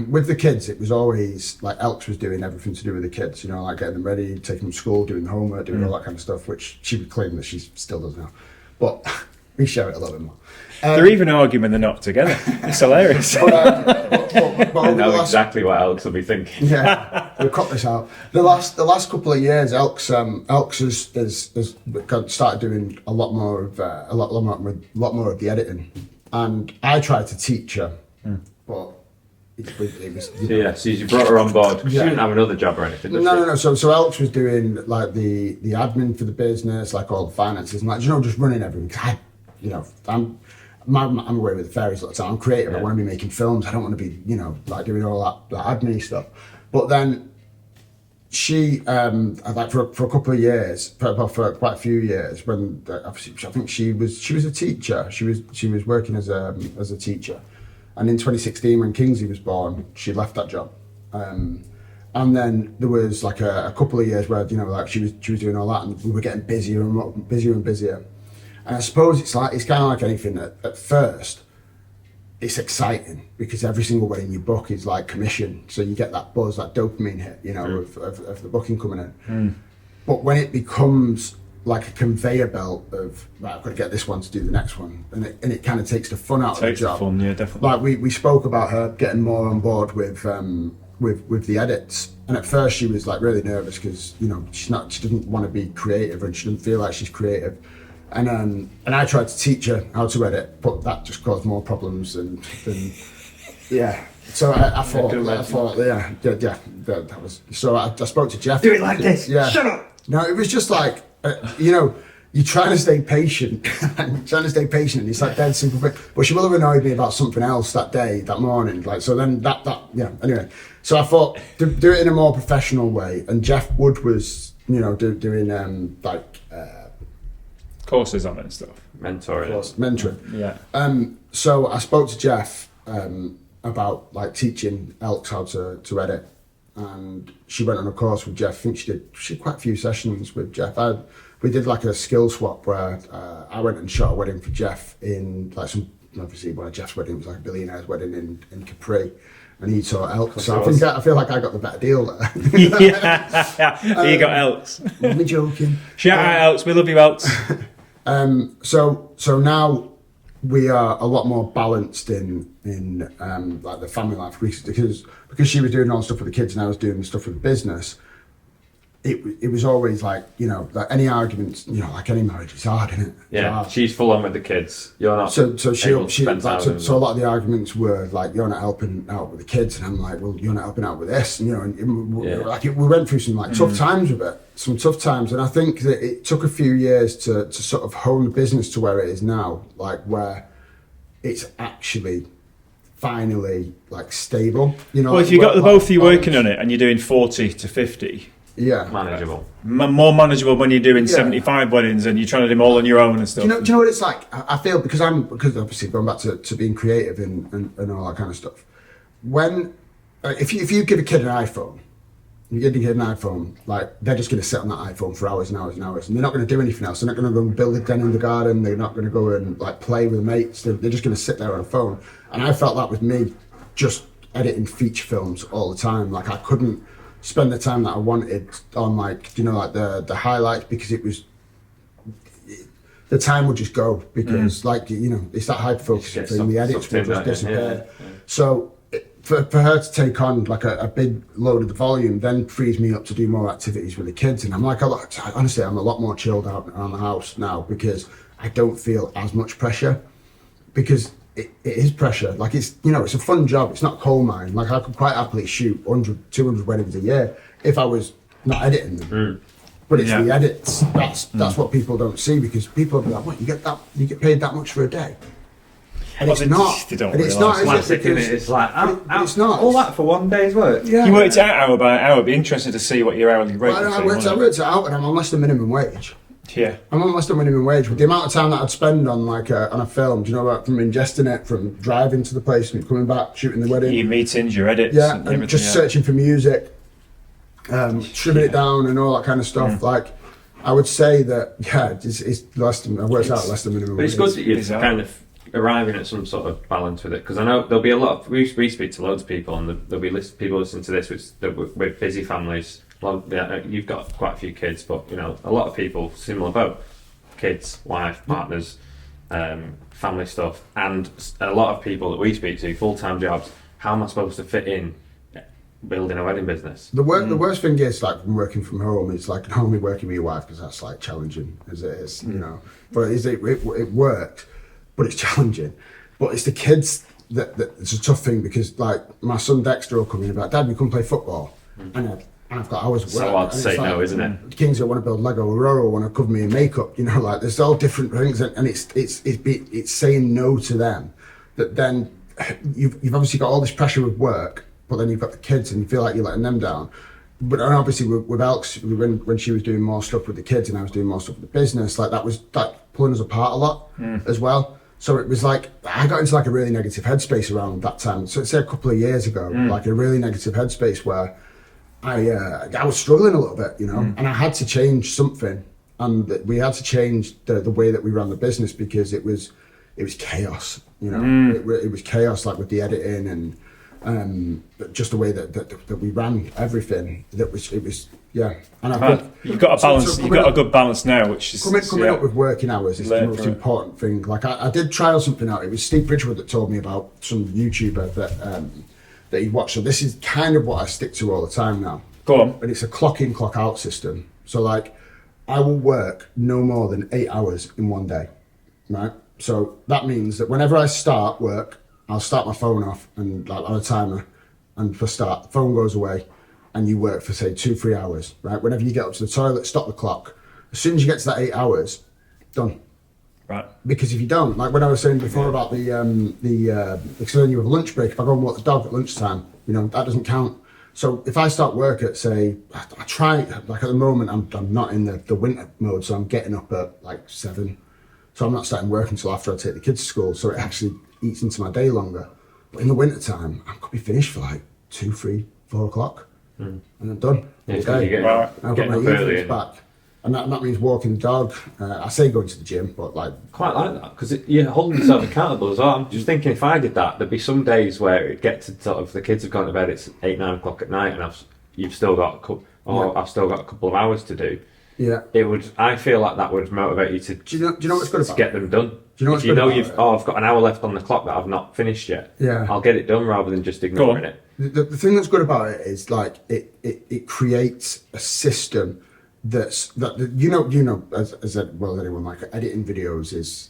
with the kids, it was always like Elks was doing everything to do with the kids, like getting them ready, taking them to school, doing homework, doing all that kind of stuff, which she would claim that she still does now. But we share it a little bit more. They're even arguing when they're not together. It's hilarious. I know exactly what Elks will be thinking. Yeah, we'll cut this out. The last couple of years, Elks has started doing a lot more of the editing, and I tried to teach her, but it was. So you brought her on board. She didn't have another job or anything. No. So Elks was doing like the admin for the business, like all the finances, and like just running everything. I'm away with the fairies all the time. I'm creative. I want to be making films. I don't want to be, like doing all that admin stuff. But then she, like for a couple of years, for quite a few years, when I think she was a teacher. She was working as a teacher, and in 2016 when Kingsley was born, she left that job. And then there was like a couple of years where like she was doing all that, and we were getting busier and busier. And I suppose it's kind of like anything. At first, it's exciting because every single wedding you book is like commission, so you get that buzz, that dopamine hit, of the booking coming in. But when it becomes like a conveyor belt of, right, I've got to get this one to do the next one, and it kind of takes the fun out of the job. Fun, yeah, definitely. Like we spoke about her getting more on board with the edits, and at first she was like really nervous because she doesn't want to be creative and she doesn't feel like she's creative. And I tried to teach her how to edit, but that just caused more problems than yeah. So I thought, that was. So I spoke to Jeff. Do it like this. Yeah. Shut up. No, it was just like you're trying to stay patient, and it's like dead simple. But she will have annoyed me about something else that day, that morning. Like, so then that. Anyway, So I thought do it in a more professional way. And Jeff Wood was, doing Courses on it and stuff. Mentoring. mentoring. Yeah. So I spoke to Jeff about like teaching Elks how to edit, and she went on a course with Jeff. I think she did quite a few sessions with Jeff. We did like a skill swap where I went and shot a wedding for Jeff in like obviously one of Jeff's weddings was like a billionaire's wedding in Capri, and he taught Elks. So I feel like I got the better deal there. Yeah. You got Elks. I'm joking. Shout out Elks. We love you, Elks. So now we are a lot more balanced in like the family life because she was doing all the stuff with the kids and I was doing the stuff with the business. It was always like like any arguments, like any marriage, it's hard, isn't it? Yeah, she's full on with the kids. You're not. So able to spend time with so a them. lot of the arguments were like, you're not helping out with the kids, and I'm like, well, you're not helping out with this, and we went through some like tough times with it, some tough times, and I think that it took a few years to sort of hone the business to where it is now, like where it's actually finally like stable. Well, if you got the both of you working on it and you're doing 40 to 50, yeah, Manageable. more manageable when you're doing 75 weddings and you're trying to do them all on your own and stuff. Do you know what it's like? I feel because obviously going back to being creative and all that kind of stuff. When if you give a kid an iPhone, like they're just going to sit on that iPhone for hours and hours and hours, and they're not going to do anything else. They're not going to go and build a den in the garden. They're not going to go and like play with mates. They're just going to sit there on a phone. And I felt that with me, just editing feature films all the time. Like I couldn't spend the time that I wanted on like the highlights because the time would just go because it's that hyper focus thing. The edits will just disappear. Yeah. So for her to take on like a big load of the volume then frees me up to do more activities with the kids, and I'm like honestly I'm a lot more chilled out around the house now because I don't feel as much pressure because it is pressure. Like it's it's a fun job. It's not a coal mine. Like I could quite happily shoot 100, 200 weddings a year if I was not editing them. But it's the edits. That's what people don't see because people be like, "What you get paid that much for a day?" And it's not. They don't And it's realise. not. Classic, Because isn't it? It's like it's not. all that for one day's work. Yeah. You worked it out hour by hour. It'd be interesting to see what your hourly rate would I be. worked it out, and I'm on less than minimum wage. Yeah. I'm on less than minimum wage. With the amount of time that I'd spend on like on a film, do you know about from ingesting it, from driving to the place, and coming back, shooting the wedding, Your meetings, your edits, yeah, and and everything. just searching for music, trimming it down, and all that kind of stuff. Like, I would say that it's less than I worked out less than minimum But wage. it's good that you're Bizarre. kind of arriving at some sort of balance with it because I know there'll be a lot of we speak to loads of people and there'll be people listening to this with busy families. You've got quite a few kids, but a lot of people similar boat, kids, wife, partners, family stuff, and a lot of people that we speak to full-time jobs. How am I supposed to fit in building a wedding business? The worst thing is like from working from home. It's like not only working with your wife because that's like challenging as it is, But it worked, but it's challenging. But it's the kids that it's a tough thing because like my son Dexter will come in and be like, "Dad, we come play football," and I've got hours of work. So hard to And say it's no, like, isn't it? Kings that want to build Lego, Aurora want to cover me in makeup. Like there's all different things, and it's saying no to them. That then you've obviously got all this pressure with work, but then you've got the kids, and you feel like you're letting them down. But and obviously with Elks, when she was doing more stuff with the kids, and I was doing more stuff with the business, like that was like pulling us apart a lot as well. So it was like I got into like a really negative headspace around that time. So it's a couple of years ago, like a really negative headspace where I was struggling a little bit, and I had to change something, and we had to change the way that we ran the business because it was chaos, it was chaos, like with the editing and just the way that we ran everything. It was. And I think You've got a balance. so You've got a good balance now, which is coming up with working hours is the Learn most from it. important thing. Like I did trial something out. It was Steve Bridgewood that told me about some YouTuber that he watched. So this is kind of what I stick to all the time now. Go on. But it's a clock in, clock out system. So like I will work no more than 8 hours in one day, right? So that means that whenever I start work, I'll start my phone off and like on a timer, and for start, the phone goes away, and you work for say 2-3 hours, right? Whenever you get up to the toilet, stop the clock. As soon as you get to that 8 hours, done. Right. Because if you don't, like when I was saying before about because then you have a lunch break. If I go and walk the dog at lunchtime, that doesn't count. So if I start work at, say, I try, like at the moment, I'm not in the winter mode, so I'm getting up at like 7. So I'm not starting work until after I take the kids to school, so it actually eats into my day longer. But in the winter time, I could be finished for like 2, 3, 4 o'clock, and I'm done. Yeah, Okay. you get, Right. I've got getting my up early. evenings back. And that means walking the dog. I say going to the gym, but like... Quite like that because you're holding yourself accountable as well. I'm just thinking if I did that, there'd be some days where it gets to sort of the kids have gone to bed. It's 8, 9 o'clock at night, and you've still got I've still got a couple of hours to do. Yeah. It would. I feel like that would motivate you to. Do you know what's good to about get it? them done? Do you know what's if you good know about you've it? I've got an hour left on the clock that I've not finished yet. Yeah. I'll get it done rather than just ignoring it. The thing that's good about it is like it creates a system that you know as well as anyone, like editing videos is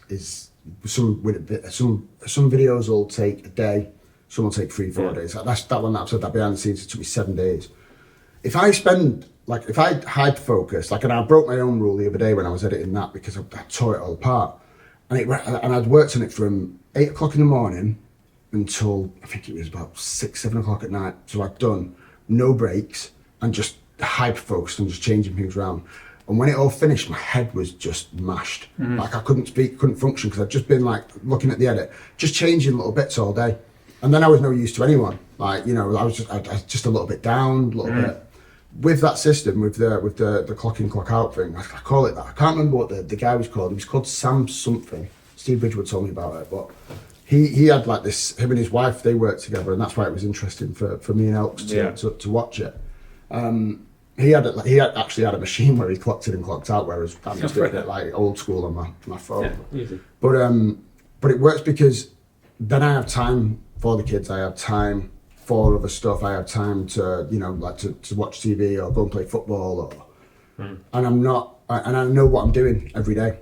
some videos will take a day, some will take 3-4 days. That's that one that I've said that behind the scenes, it took me 7 days. If I hyper focus, like, and I broke my own rule the other day when I was editing that because I tore it all apart, and I'd worked on it from 8 o'clock in the morning until I think it was about 6, 7 o'clock at night. So I'd done no breaks and just hyper focused and just changing things around. And when it all finished, my head was just mashed. Like I couldn't speak, couldn't function because I'd just been like looking at the edit, just changing little bits all day. And then I was no use to anyone. Like, you know, I was just a little bit down, a little bit. With that system, with the clock in, clock out thing, I call it that. I can't remember what the guy was called. He was called Sam something. Steve Bridgewood told me about it, but he had like this. Him and his wife, they worked together, and that's why it was interesting for me and Elks to watch it. He actually had a machine where he clocked in and clocked out, whereas I'm just doing it like old school on my phone. Yeah, easy. But it works because then I have time for the kids. I have time for other stuff. I have time to, you know, like to watch TV or go and play football, and I know what I'm doing every day.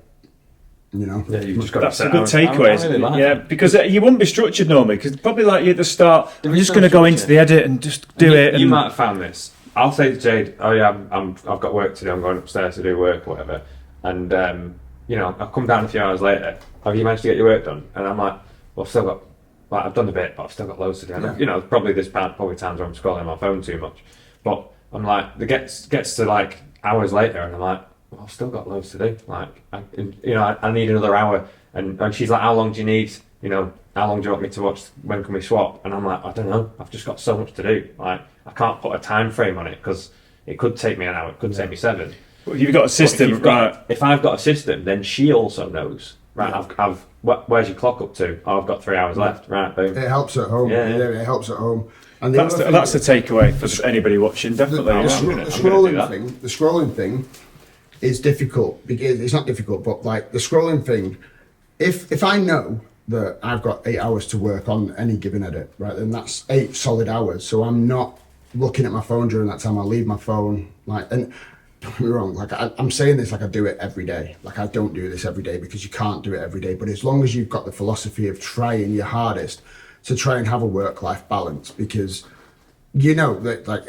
You know, Yeah, you've just got That's to a good set hours. takeaway, I isn't really it? like Yeah, that. because you wouldn't be structured normally. Because probably like you at the start, There I'm is just no going to go into structure. the edit and just do it. You And might have found this. I'll say to Jade, "Oh yeah, I've got work to do. I'm going upstairs to do work or whatever." And you know, I'll come down a few hours later. Have you managed to get your work done? And I'm like, "Well, I've still got. Like, I've done a bit, but I've still got loads to do." And Yeah. you know, probably times where I'm scrolling on my phone too much. But I'm like, it gets to like hours later, and I'm like, "Well, I've still got loads to do. Like, I need another hour." And she's like, "How long do you need? You know, how long do you want me to watch? When can we swap?" And I'm like, "I don't know. I've just got so much to do. Like, I can't put a time frame on it because it could take me an hour. It could take me 7. you've got a But system, right? if I've got a system, then she also knows. Right, where's your clock up to? Oh, I've got 3 hours left. Right, boom. it helps at home. Yeah. It helps at home. And That's the takeaway for anybody watching. Definitely, The I'm gonna do the scrolling thing is difficult because it's not difficult, but like the scrolling thing, if I know that I've got 8 hours to work on any given edit, right, then that's 8 solid hours. So I'm not looking at my phone during that time. I'll leave my phone, like, and don't get me wrong, like I'm saying this like I do it every day. Like I don't do this every day because you can't do it every day. But as long as you've got the philosophy of trying your hardest to try and have a work-life balance, because you know that, like,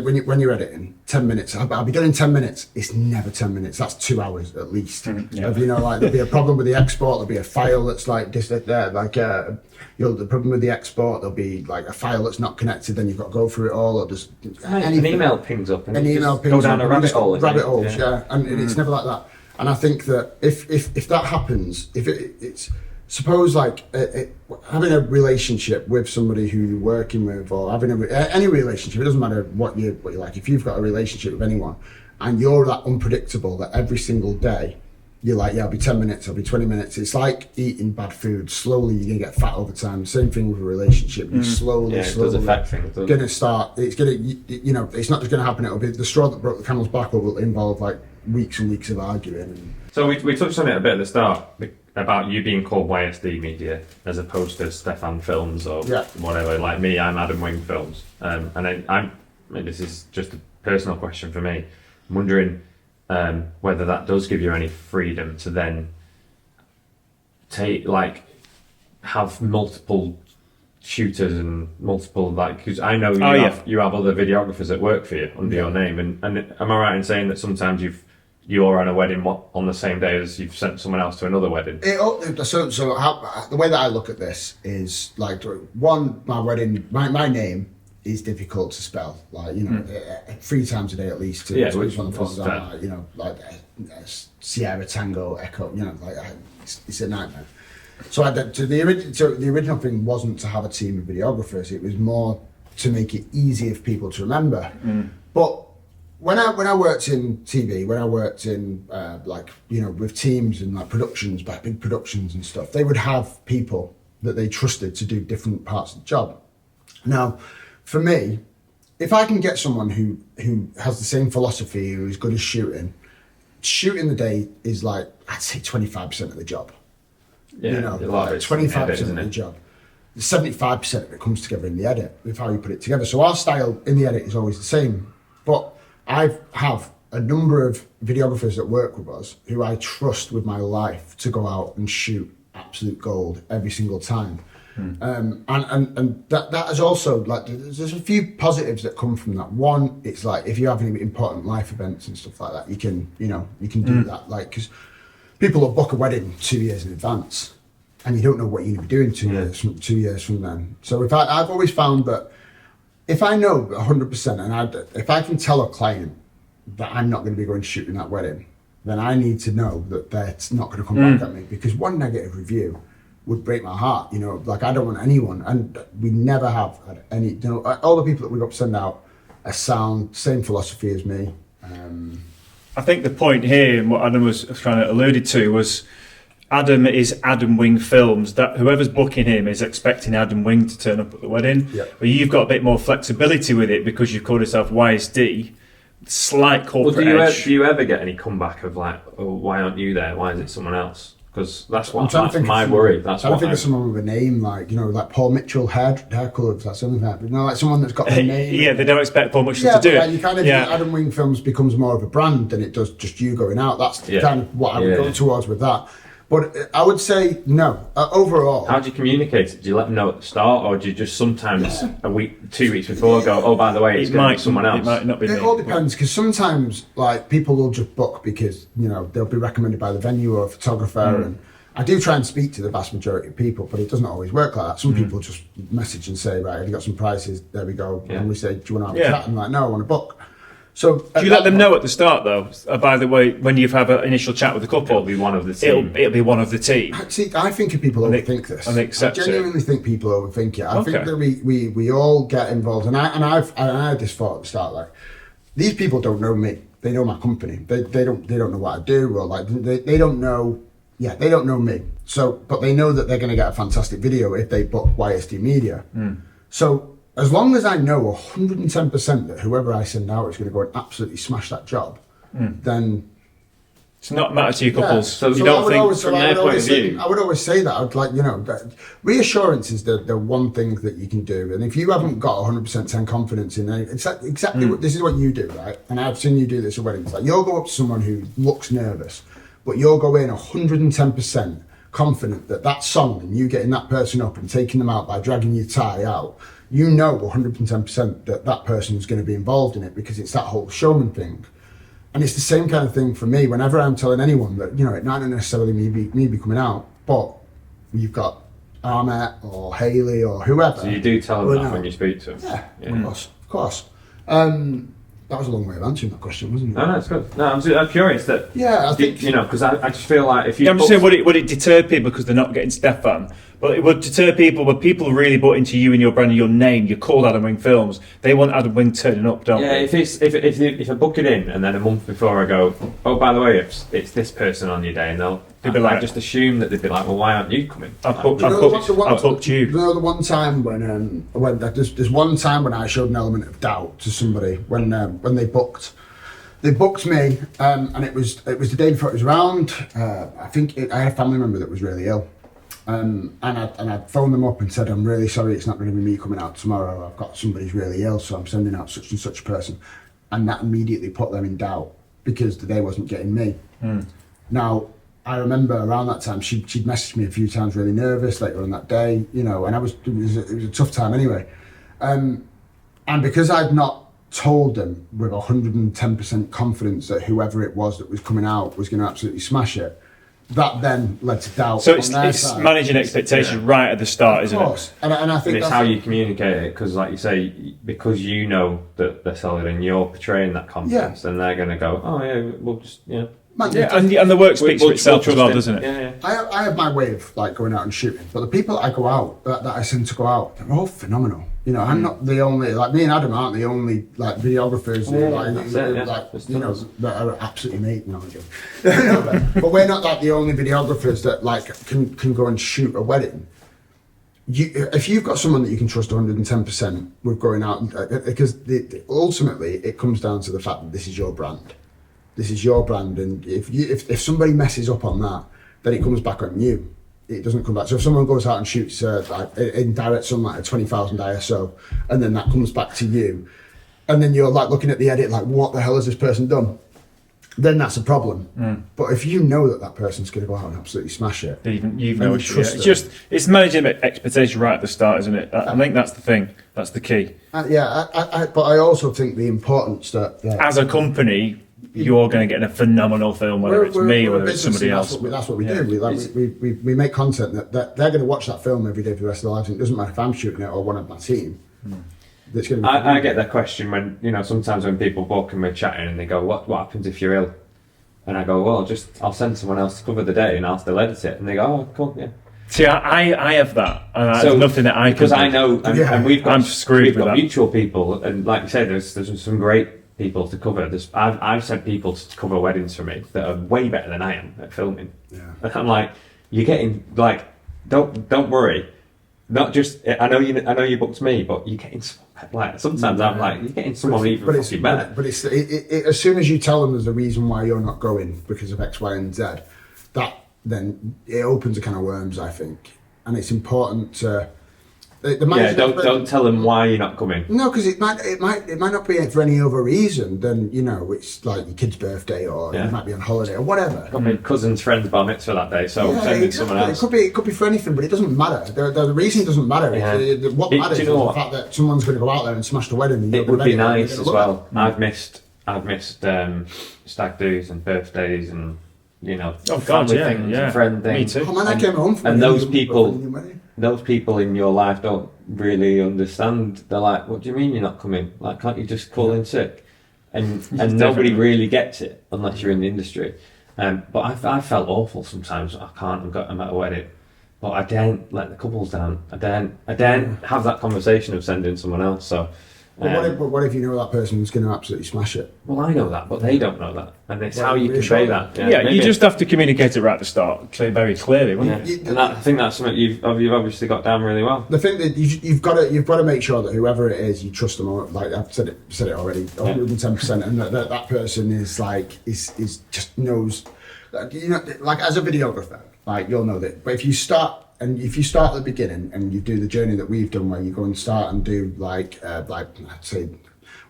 when you're editing 10 minutes, I'll be done in 10 minutes. It's never 10 minutes. That's 2 hours at least. yeah. You know, like there'll be a problem with the export. There'll be a file that's like this, there. Like, the problem with the export. There'll be like a file that's not connected. Then you've got to go through it all, or just An email pings up and an you email just go down a rabbit hole. Rabbit holes, yeah. And it's never like that. And I think that if that happens, if it's suppose like having a relationship with somebody who you're working with, or having any relationship, it doesn't matter what you like. If you've got a relationship with anyone, and you're that unpredictable that every single day you're like, yeah, I'll be 10 minutes, I'll be 20 minutes. It's like eating bad food. Slowly you're gonna get fat over time. Same thing with a relationship. You slowly, it does affect things. Doesn't it? Gonna start. It's gonna, you know, it's not just gonna happen. It'll be the straw that broke the camel's back. Will involve like weeks and weeks of arguing. And So we touched on it a bit at the start about you being called YSD Media as opposed to Stefan Films or whatever. Like me, I'm Adam Wing Films. And I mean, this is just a personal question for me. I'm wondering whether that does give you any freedom to then have multiple shooters and multiple, like, because I know you have other videographers that work for you under your name, and am I right in saying that sometimes you're on a wedding on the same day as you've sent someone else to another wedding? The way that I look at this is like, one, my wedding, my name is difficult to spell. Like, you know, 3 times a day at least. To Yeah, to which on the was phones, fair. like, you know, like Sierra Tango Echo. You know, like it's a nightmare. So the original thing wasn't to have a team of videographers. It was more to make it easier for people to remember. But when I worked in TV, when I worked in like, you know, with teams and like productions, like big productions and stuff, they would have people that they trusted to do different parts of the job. Now, for me, if I can get someone who has the same philosophy, who is good at shooting the day is like, I'd say 25% of the job. Yeah, You know, a lot of it's 25% edit, of isn't the it? job. 75% of it comes together in the edit with how you put it together. So our style in the edit is always the same. But I have a number of videographers that work with us who I trust with my life to go out and shoot absolute gold every single time. And that is also like, there's a few positives that come from that. One, it's like if you have any important life events and stuff like that, you can do that. Like, because people will book a wedding 2 years in advance, and you don't know what you're going to be doing 2 years from then. So I've always found that if I know 100%, and if I can tell a client that I'm not going to be going shooting that wedding, then I need to know that they're not going to come back at me, because one negative review would break my heart. You know, like, I don't want anyone, and we never have had any, you know, all the people that we got to send out are sound, same philosophy as me. I think the point here, and what Adam was trying to allude to, was Adam is Adam Wing Films. That whoever's booking him is expecting Adam Wing to turn up at the wedding. Yeah. But you've got a bit more flexibility with it because you've called yourself YSD. Slight Well, corporate edge. do you ever get any comeback of like, oh, why aren't you there? Why is it someone else? Because that's I'm trying to think my of worry. That's I'm trying what to think of someone with a name, like, you know, like Paul Mitchell hair colour. That's something like that. You know, like someone that's got a name. Yeah, they don't expect Paul Mitchell Yeah, to do but it. you kind of, Adam Wing Films becomes more of a brand than it does just you going out. That's kind of what I would go towards with that. But I would say no. Overall, How do you communicate it? Do you let them know at the start, or do you just sometimes a week, 2 weeks before go, oh, by the way, it's going to be someone else? It might not be me. it all depends, because sometimes, like, people will just book because, you know, they'll be recommended by the venue or a photographer, and I do try and speak to the vast majority of people, but it doesn't always work like that. Some people just message and say, right, have you got some prices? There we go. Yeah. And we say, do you want to have a chat? And like, no, I want to book. So Do you let them know at the start, though? By the way, when you've had an initial chat with the couple, It'll be one of the team. It'll be one of the team. See, I think people overthink this. and they I accept it. genuinely think people overthink it. I Okay. think that we all get involved, and I had this thought at the start, like, these people don't know me. They know my company. They don't know what I do, or like they don't know. Yeah, they don't know me. So, but they know that they're going to get a fantastic video if they book YSD Media. So, as long as I know 110% that whoever I send out is going to go and absolutely smash that job, then It's not a matter to your couples. So you I don't would think always- from their point of view. I would always say that. I'd like, you know, that reassurance is the one thing that you can do. And if you haven't got 100% confidence in it, it's exactly what, this is what you do, right? And I've seen you do this at weddings. Like, you'll go up to someone who looks nervous, but you'll go in 110% confident that that song, and you getting that person up and taking them out by dragging your tie out, you know 110% that that person is going to be involved in it, because it's that whole showman thing. And it's the same kind of thing for me whenever I'm telling anyone that, you know, it might not necessarily me be coming out, but you've got Ahmet or Haley or whoever. So you do tell them going that out. when you speak to them? Yeah, of course. That was a long way of answering that question, wasn't it? No, it's good. No, I'm curious that. Yeah, I think- you know, because I just feel like if you. Yeah, I'm just book- saying, would it deter people because they're not getting Stefan? But it would deter people, but people really bought into you and your brand and your name. You're called Adam Wing Films. They want Adam Wing turning up, don't Yeah, they? if I book it in and then a month before I go, oh, by the way, it's this person on your day, and They'd be I like- just assume that they'd be like, well, why aren't you coming? I've booked You know, I've booked you. You know, the one time when there's one time when I showed an element of doubt to somebody when they booked me, and it was the day before it was around. I think I had a family member that was really ill, and I phoned them up and said, I'm really sorry, it's not going to be me coming out tomorrow. I've got somebody who's really ill, so I'm sending out such and such a person, and that immediately put them in doubt because the day wasn't getting me. Now, I remember around that time she'd messaged me a few times, really nervous later on that day, you know, and it was a tough time anyway, and because I'd not told them with 110% confidence that whoever it was that was coming out was going to absolutely smash it, that then led to doubt. So on their it's side. managing expectations right at the start, isn't Of it? course, and I think It's that's how you communicate it, because, like you say, because you know that they're solid and you're portraying that confidence, then they're going to go, "Oh yeah, we'll just Man, Yeah, and the work speaks for itself as well, doesn't it? Yeah. I have my way of like going out and shooting, but the people that I go out that I send to go out, they're all phenomenal. You know, I'm not the only, like me and Adam aren't the only like videographers that are absolutely mate. No, I'm joking. But we're not like the only videographers that like can go and shoot a wedding. If you've got someone that you can trust 110% with going out, because ultimately it comes down to the fact that this is your brand. This is your brand, and if somebody messes up on that, then it comes back on you. It doesn't come back. So if someone goes out and shoots like in direct sunlight at 20,000 ISO, and then that comes back to you, and then you're like looking at the edit like, what the hell has this person done? Then that's a problem. But if you know that person's going to go out and absolutely smash it, You've and no you issue. trust It's them. just it's managing expectation right at the start, isn't it? I think that's the thing. That's the key. but I also think the importance that As a company, you're going to get a phenomenal film, whether it's me or whether it's somebody else. That's what we do. We make content that they're going to watch that film every day for the rest of their lives. And it doesn't matter if I'm shooting it or one of my team. That's going to be I get that question when sometimes when people book and we're chatting and they go, "What happens if you're ill?" And I go, "Well, I'll send someone else to cover the day and I'll still edit it." And they go, "Oh, cool, yeah." See, I have that, and there's nothing that I can because do. I know, and we've got I'm screwed we've with got that. mutual people, and like you said, there's some great people to cover. I've sent people to cover weddings for me that are way better than I am at filming. Yeah. And I'm like, you're getting like, don't worry. Not just I know you booked me, but you're getting like sometimes I'm like you're getting someone even fucking better. But it's as soon as you tell them there's a reason why you're not going because of X, Y, and Z, that then it opens a can of worms, I think, and it's important to. Don't tell them why you're not coming. No, because it might not be for any other reason than it's like your kid's birthday or you might be on holiday or whatever. Got my cousin's friend's bar mitzvah that day, so send it to someone else. It could be for anything, but it doesn't matter. The reason doesn't matter. Yeah. What matters is the fact that someone's going to go out there and smash the wedding. And It would be nice as well. It. I've missed stag do's and birthdays and God, family things and friend things. Me too. Oh man, I came home from and a those wedding. people. Those people in your life don't really understand. They're like, "What do you mean you're not coming? Like, can't you just call in sick?" And nobody really gets it unless you're in the industry. But I felt awful sometimes. I'm at a wedding, but I daren't let the couples down. I daren't have that conversation of sending someone else. So. But what if you know that person's going to absolutely smash it? Well, I know that, but they don't know that, and it's Well, how you reassure convey them. that. Yeah, you maybe. just have to communicate it right at the start, very clearly, wouldn't you? And I think that's something you've obviously got down really well. The thing that you've got to make sure that whoever it is, you trust them. Like I've said it already, 110%, and that person is just knows. Like as a videographer, like you'll know that. But if you start at the beginning and you do the journey that we've done, where you go and start and do like I'd say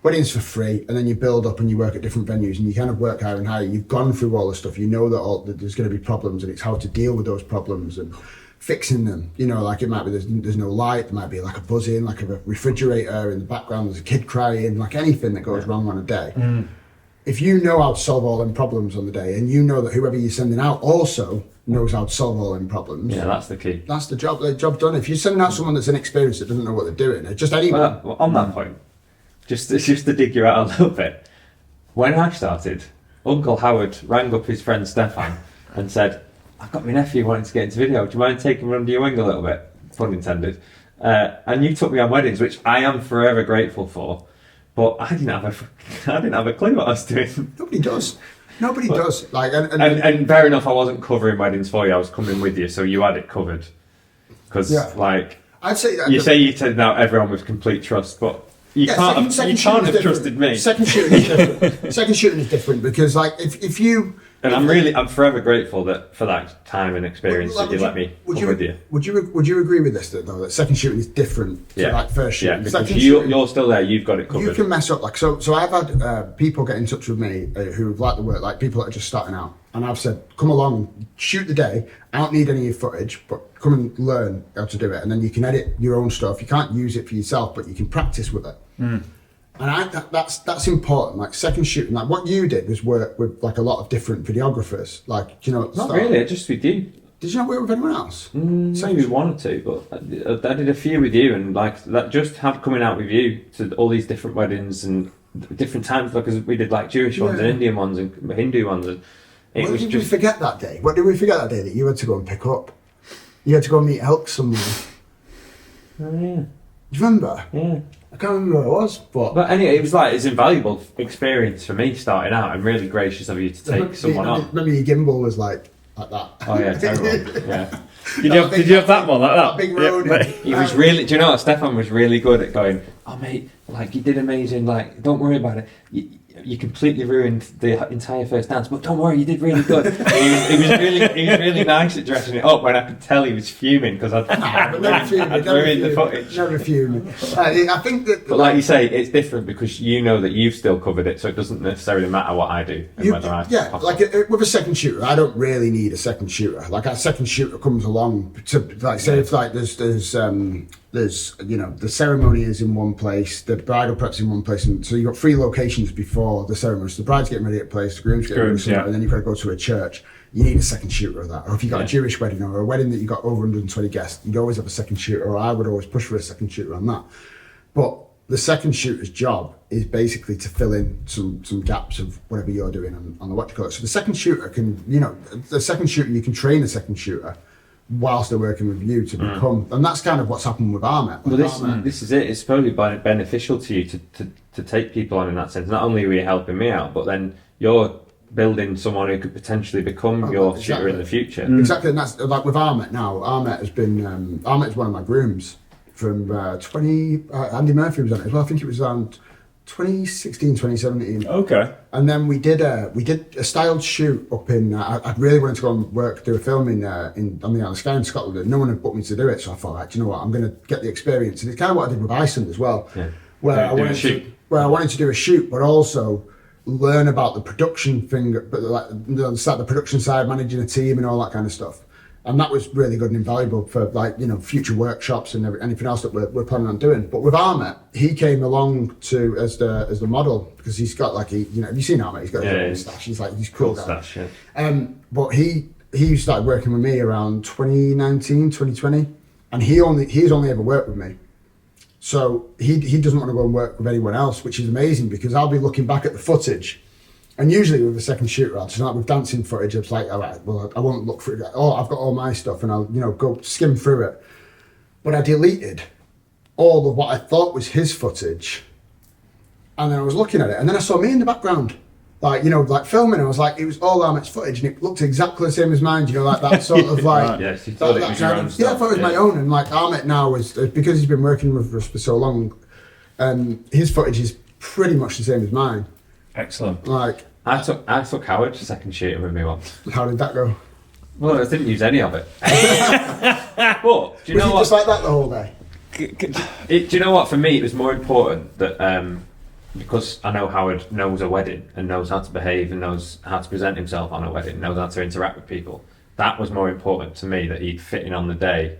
weddings for free, and then you build up and you work at different venues and you kind of work higher and higher. You've gone through all the stuff. You know that there's going to be problems, and it's how to deal with those problems and fixing them. Like it might be there's no light, there might be like a buzzing, like a refrigerator in the background, there's a kid crying, like anything that goes wrong on a day. If you know how to solve all them problems on the day, and you know that whoever you're sending out also knows how to solve all them problems, Yeah, that's the key. that's the job. The job done. If you're sending out someone that's inexperienced that doesn't know what they're doing, it's just anyone. Well, on that point, just to dig you out a little bit, when I started, Uncle Howard rang up his friend Stefan and said, "I've got my nephew wanting to get into video. Do you mind taking him under your wing a little bit?" Pun intended. And you took me on weddings, which I am forever grateful for. But I didn't have a clue what I was doing. Nobody does. Nobody does. Like, And fair enough, I wasn't covering weddings for you. I was coming with you, so you had it covered. Because I'd say that you say you turned out everyone with complete trust, but you can't shooting have is trusted me. Second shooting is different. Second shooting is different because, like, if you And I'm forever grateful for that time and experience that you let me come with you. Would you agree with this though? That second shooting is different to like first shooting. Yeah, because Second shooting, you're still there. You've got it covered. you can mess up. Like so I've had people get in touch with me who have liked the work, like people that are just starting out, and I've said, "Come along, shoot the day. I don't need any of your footage, but come and learn how to do it, and then you can edit your own stuff. You can't use it for yourself, but you can practice with it." And that's important. Like second shooting, like what you did was work with like a lot of different videographers. Like, you know, Not really, just with you. Did you not work with anyone else? Maybe one or two, but I did a few with you, and like that just had coming out with you to all these different weddings and different times, because we did like Jewish ones and Indian ones and Hindu ones, and it What was did just. we forget that day? What did we forget that day that you had to go and pick up? You had to go and meet elk somewhere. Oh yeah, Do you remember? yeah. I can't remember where it was, but Anyway, it was like it's invaluable experience for me starting out, and really gracious of you to take someone on. Remember your gimbal was like that. Oh yeah, terrible. Yeah. Did you have that one like that? Big road. Yeah. He was really. Do you know what? Stefan was really good at going. Oh mate, like you did amazing. Like don't worry about it. You completely ruined the entire first dance, but don't worry, you did really good. he was really nice at dressing it up when I could tell he was fuming because I'd ruined the footage. Never fuming. I think that. But like you say, it's different because you know that you've still covered it, so it doesn't necessarily matter what I do and whether I. With a second shooter, I don't really need a second shooter. Like a second shooter comes along to like say if like there's you know the ceremony is in one place, the bridal prep's in one place, and so you've got 3 locations before the ceremony. So the bride's getting ready at a place, the groom's getting ready somewhere, and then you've got to go to a church. You need a second shooter of that. Or if you've got a Jewish wedding or a wedding that you've got over 120 guests, you'd always have a second shooter, or I would always push for a second shooter on that. But the second shooter's job is basically to fill in some gaps of whatever you're doing on the what you call it. So the second shooter you can train a second shooter whilst they're working with you to become, and that's kind of what's happened with Armet. Well, this is it. It's probably beneficial to you to take people on in that sense. Not only were you helping me out, but then you're building someone who could potentially become your shooter in the future. Exactly, and that's like with Armet now. Armet has been Armet is one of my grooms from 20. Andy Murphy was on it as well. I think it was around 2016, 2017. Okay. And then we did a styled shoot up in. I really wanted to go and do a film in on the Isle of Skye in Scotland, and no one had booked me to do it. So I thought, right, do you know what? I'm going to get the experience, and it's kind of what I did with Iceland as well, where I wanted to do a shoot, but also learn about the production thing, but like the production side, managing a team, and all that kind of stuff. And that was really good and invaluable for like, you know, future workshops and anything else that we're planning on doing. But with Armet, he came along as the model because he's got like have you seen Armet? He's got his own stash. He's cool guy. Stash, yeah. But he started working with me around 2019, 2020, and he's only ever worked with me. So he doesn't want to go and work with anyone else, which is amazing because I'll be looking back at the footage. And usually with a second shooter, I'll just like with dancing footage, it's like, all right, well, I won't look through it. Oh, I've got all my stuff, and I'll go skim through it. But I deleted all of what I thought was his footage, and then I was looking at it, and then I saw me in the background, like filming. I was like, it was all Armet's footage, and it looked exactly the same as mine. Like that sort of like. Yes, you thought it was your own stuff. Yeah, I thought it was my own, and like Armet now is because he's been working with us for so long. His footage is pretty much the same as mine. Excellent. Like I took Howard to second shooting with me once. How did that go? Well, I didn't use any of it. But do you know what? Just like that the whole day. Do you know what? For me, it was more important that because I know Howard knows a wedding and knows how to behave and knows how to present himself on a wedding, knows how to interact with people. That was more important to me that he'd fit in on the day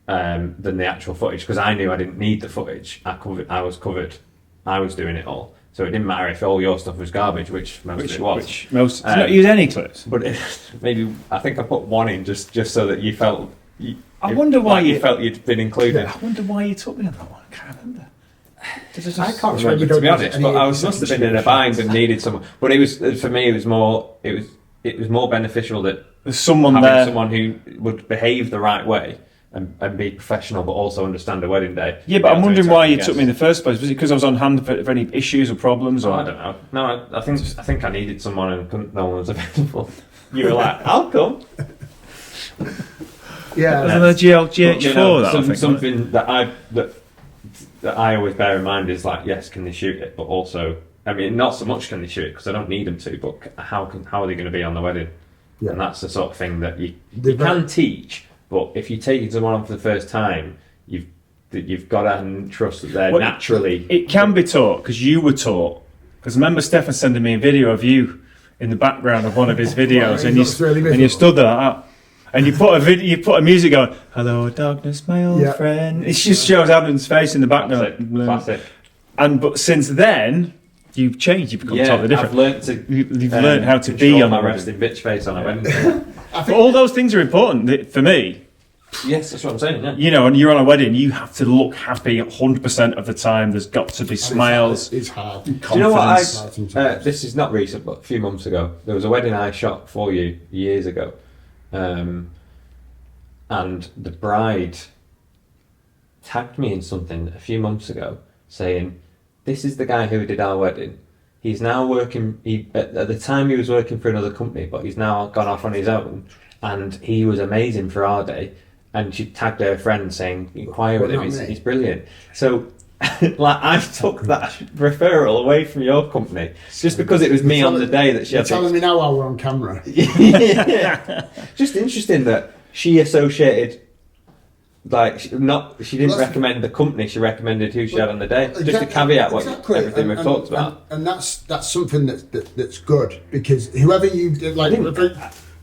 than the actual footage, because I knew I didn't need the footage. I was covered. I was doing it all. So it didn't matter if all your stuff was garbage, which most of it was. Did you not use any clips? But maybe I think I put one in just so that you felt. I wonder why you felt you'd been included. I wonder why you took me on that one. I can't remember. I can't remember, to be honest. But I must have been in a bind and needed someone. But it was for me. It was more beneficial that there's someone having there, someone who would behave the right way. And be professional, but also understand a wedding day. Yeah, but I'm wondering why you took me in the first place. Was it because I was on hand for any issues or problems? Or? I don't know. No, I think I needed someone and no one was available. You were like, I'll come. Yeah. Wasn't there GH4 something that I always bear in mind is like, yes, can they shoot it? But also, I mean, not so much can they shoot it because I don't need them to, but how are they going to be on the wedding? Yeah. And that's the sort of thing that you can teach. But if you're taking someone on for the first time, you've got to trust that they're naturally. It can be taught because you were taught. Because I remember Stefan sending me a video of you in the background of one of his videos, and you stood there, and you put a music going. Hello, darkness, my old friend. It just shows Adam's face in the background. Classic. but since then, you've changed. You've become totally different. I've learned to. You've learned how to control be on my the resting bitch face on a wedding. But all those things are important for me. Yes, that's what I'm saying. Yeah. You know, and you're on a wedding, you have to look happy 100% of the time. There's got to be smiles. It's hard. Do you know what? Confidence. This is not recent, but a few months ago, there was a wedding I shot for you years ago, and the bride tagged me in something a few months ago, saying, "This is the guy who did our wedding. He's now working. At the time he was working for another company, but he's now gone off on his own, and he was amazing for our day." And she tagged her friend saying, "Inquire with him. He's brilliant." So, like, I took that referral away from your company just because it was me on the day that she had. You're telling me now while we're on camera. Yeah. Just interesting that she associated. Like, she didn't recommend the company. She recommended who she had on the day. Just to caveat everything we've talked about. And that's something that's good, because whoever you did, like.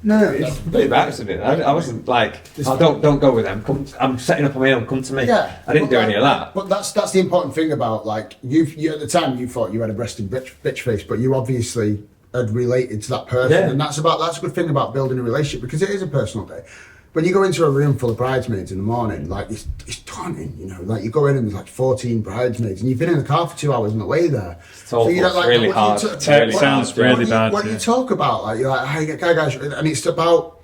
No, it's a bit of accident. I wasn't like, don't go with them. I'm setting up on my own. Come to me. Yeah, I didn't do any of that. But that's the important thing about, like, you at the time you thought you had a resting bitch face, but you obviously had related to that person, and that's a good thing about building a relationship, because it is a personal day. When you go into a room full of bridesmaids in the morning, like, it's daunting, you know. Like, you go in and there's like 14 bridesmaids, and you've been in the car for 2 hours on the way there. It's awful. So you don't, like, really hard. Sounds really bad. What do you talk about? Like, you're like, "Hey, guys," and it's about.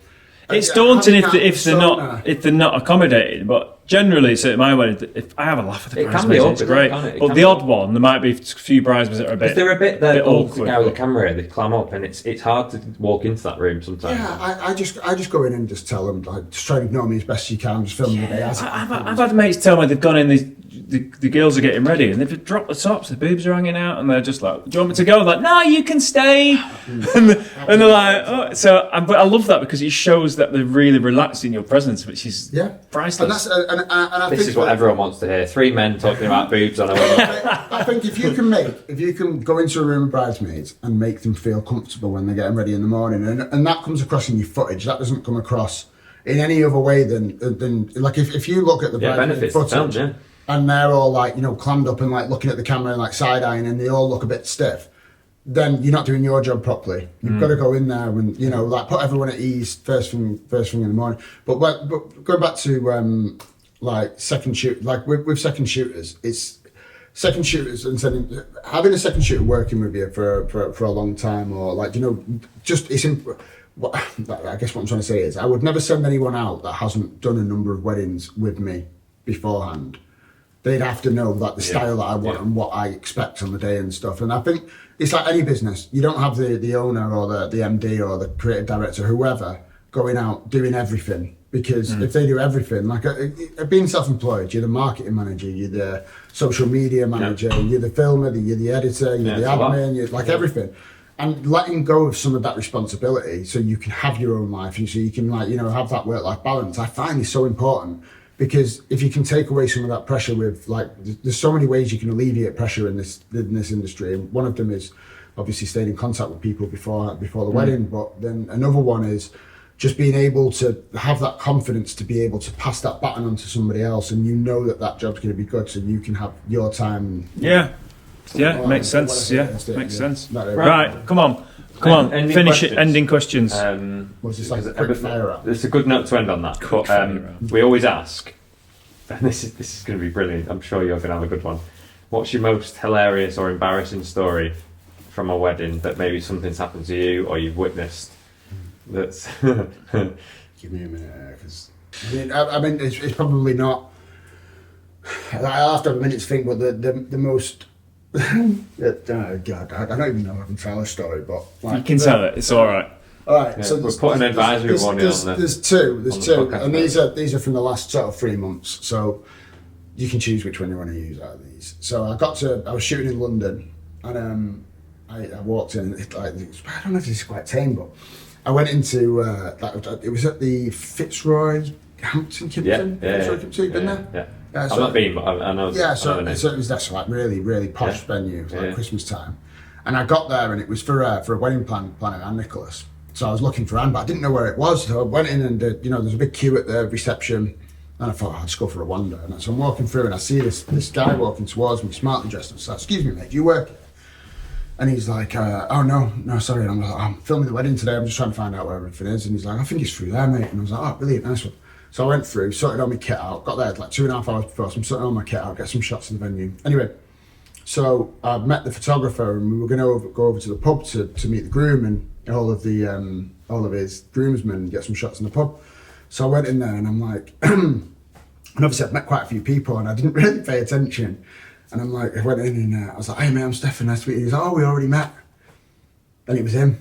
It's daunting if they're not accommodated, but generally, so at my wedding, if I have a laugh at the bridesmaids, it's great. But the odd one, there might be a few bridesmaids that are a bit. They're a bit awkward. Guy with the camera, they climb up, and it's hard to walk into that room sometimes. Yeah, I just go in and just tell them, like, just try and ignore me as best you can, just film the day. I've had mates tell me they've gone in, the girls are getting ready, and they've dropped the tops, the boobs are hanging out, and they're just like, "Do you want me to go?" I'm like, "No, you can stay." and they're like, "Oh," but I love that, because it shows that they're really relaxed in your presence, which is priceless. And I This think is what everyone wants to hear. 3 men talking about boobs on a wedding. I think if you can go into a room of bridesmaids and make them feel comfortable when they're getting ready in the morning, and that comes across in your footage, that doesn't come across in any other way than like, if you look at the bridesmaid footage, and they're all, like, you know, clammed up and, like, looking at the camera and, like, side-eyeing, and they all look a bit stiff, then you're not doing your job properly. You've got to go in there and, you know, like, put everyone at ease first thing in the morning. But going back to like second shoot, like with second shooters, it's second shooters, and having a second shooter working with you for a long time, or, like, you know, just I guess what I'm trying to say is, I would never send anyone out that hasn't done a number of weddings with me beforehand. They'd have to know, like, the style that I want and what I expect on the day and stuff. And I think it's like any business. You don't have the owner or the MD or the creative director, whoever, going out doing everything. Because if they do everything, like, being self-employed, you're the marketing manager, you're the social media manager, you're the filmer, you're the editor, you're the admin, you're, like, everything. And letting go of some of that responsibility so you can have your own life, and so you can, like, you know, have that work-life balance, I find is so important. Because if you can take away some of that pressure with, like, there's so many ways you can alleviate pressure in this industry, and one of them is obviously staying in contact with people before the wedding, but then another one is just being able to have that confidence to be able to pass that baton on to somebody else, and you know that job's going to be good, so you can have your time. Makes sense. Makes sense. Right, come on. Finish it. Ending questions. Was this like a quick fire up? It's a good note to end on that. But we always ask, and this is going to be brilliant. I'm sure you're going to have a good one. What's your most hilarious or embarrassing story from a wedding that maybe something's happened to you or you've witnessed? That's. Give me a minute, because I mean, it's probably not. I'll have to have a minute to think, but the most. Oh God, I don't even know if I can tell a story, but, like, you can tell it. It's all right. All right, yeah, so we're putting an advisory warning on there. There's two, podcast, and these are from the last sort of 3 months. So you can choose which one you want to use out of these. So I was shooting in London, and I walked in. I don't know if this is quite tame, but I went into it was at the Fitzroy Hampton Kimpton. You've been there? Yeah. So, I've not been, but I know. Yeah, so it was that's like really, really posh venue. It was like Christmas time, and I got there, and it was for a wedding planner, Anne Nicholas. So I was looking for Anne, but I didn't know where it was. So I went in, and there's a big queue at the reception, And I thought, I'll just go for a wander. And so I'm walking through and I see this guy walking towards me, smartly dressed. And I said, excuse me, mate, do you work here? And he's like, oh, no, sorry. And I'm like, I'm filming the wedding today. I'm just trying to find out where everything is. And he's like, I think it's through there, mate. And I was like, oh, brilliant, nice one. So I went through, sorted all my kit out, got there like 2.5 hours before, so I'm sorting all my kit out, get some shots in the venue. Anyway, so I met the photographer and we were going to go over to the pub to meet the groom and all of his groomsmen, get some shots in the pub. So I went in there and I'm like, and obviously I've met quite a few people and I didn't really pay attention. And I'm like, I went in and I was like, hey mate, I'm Stefan, nice to meet you. He's like, oh, we already met. And it was him.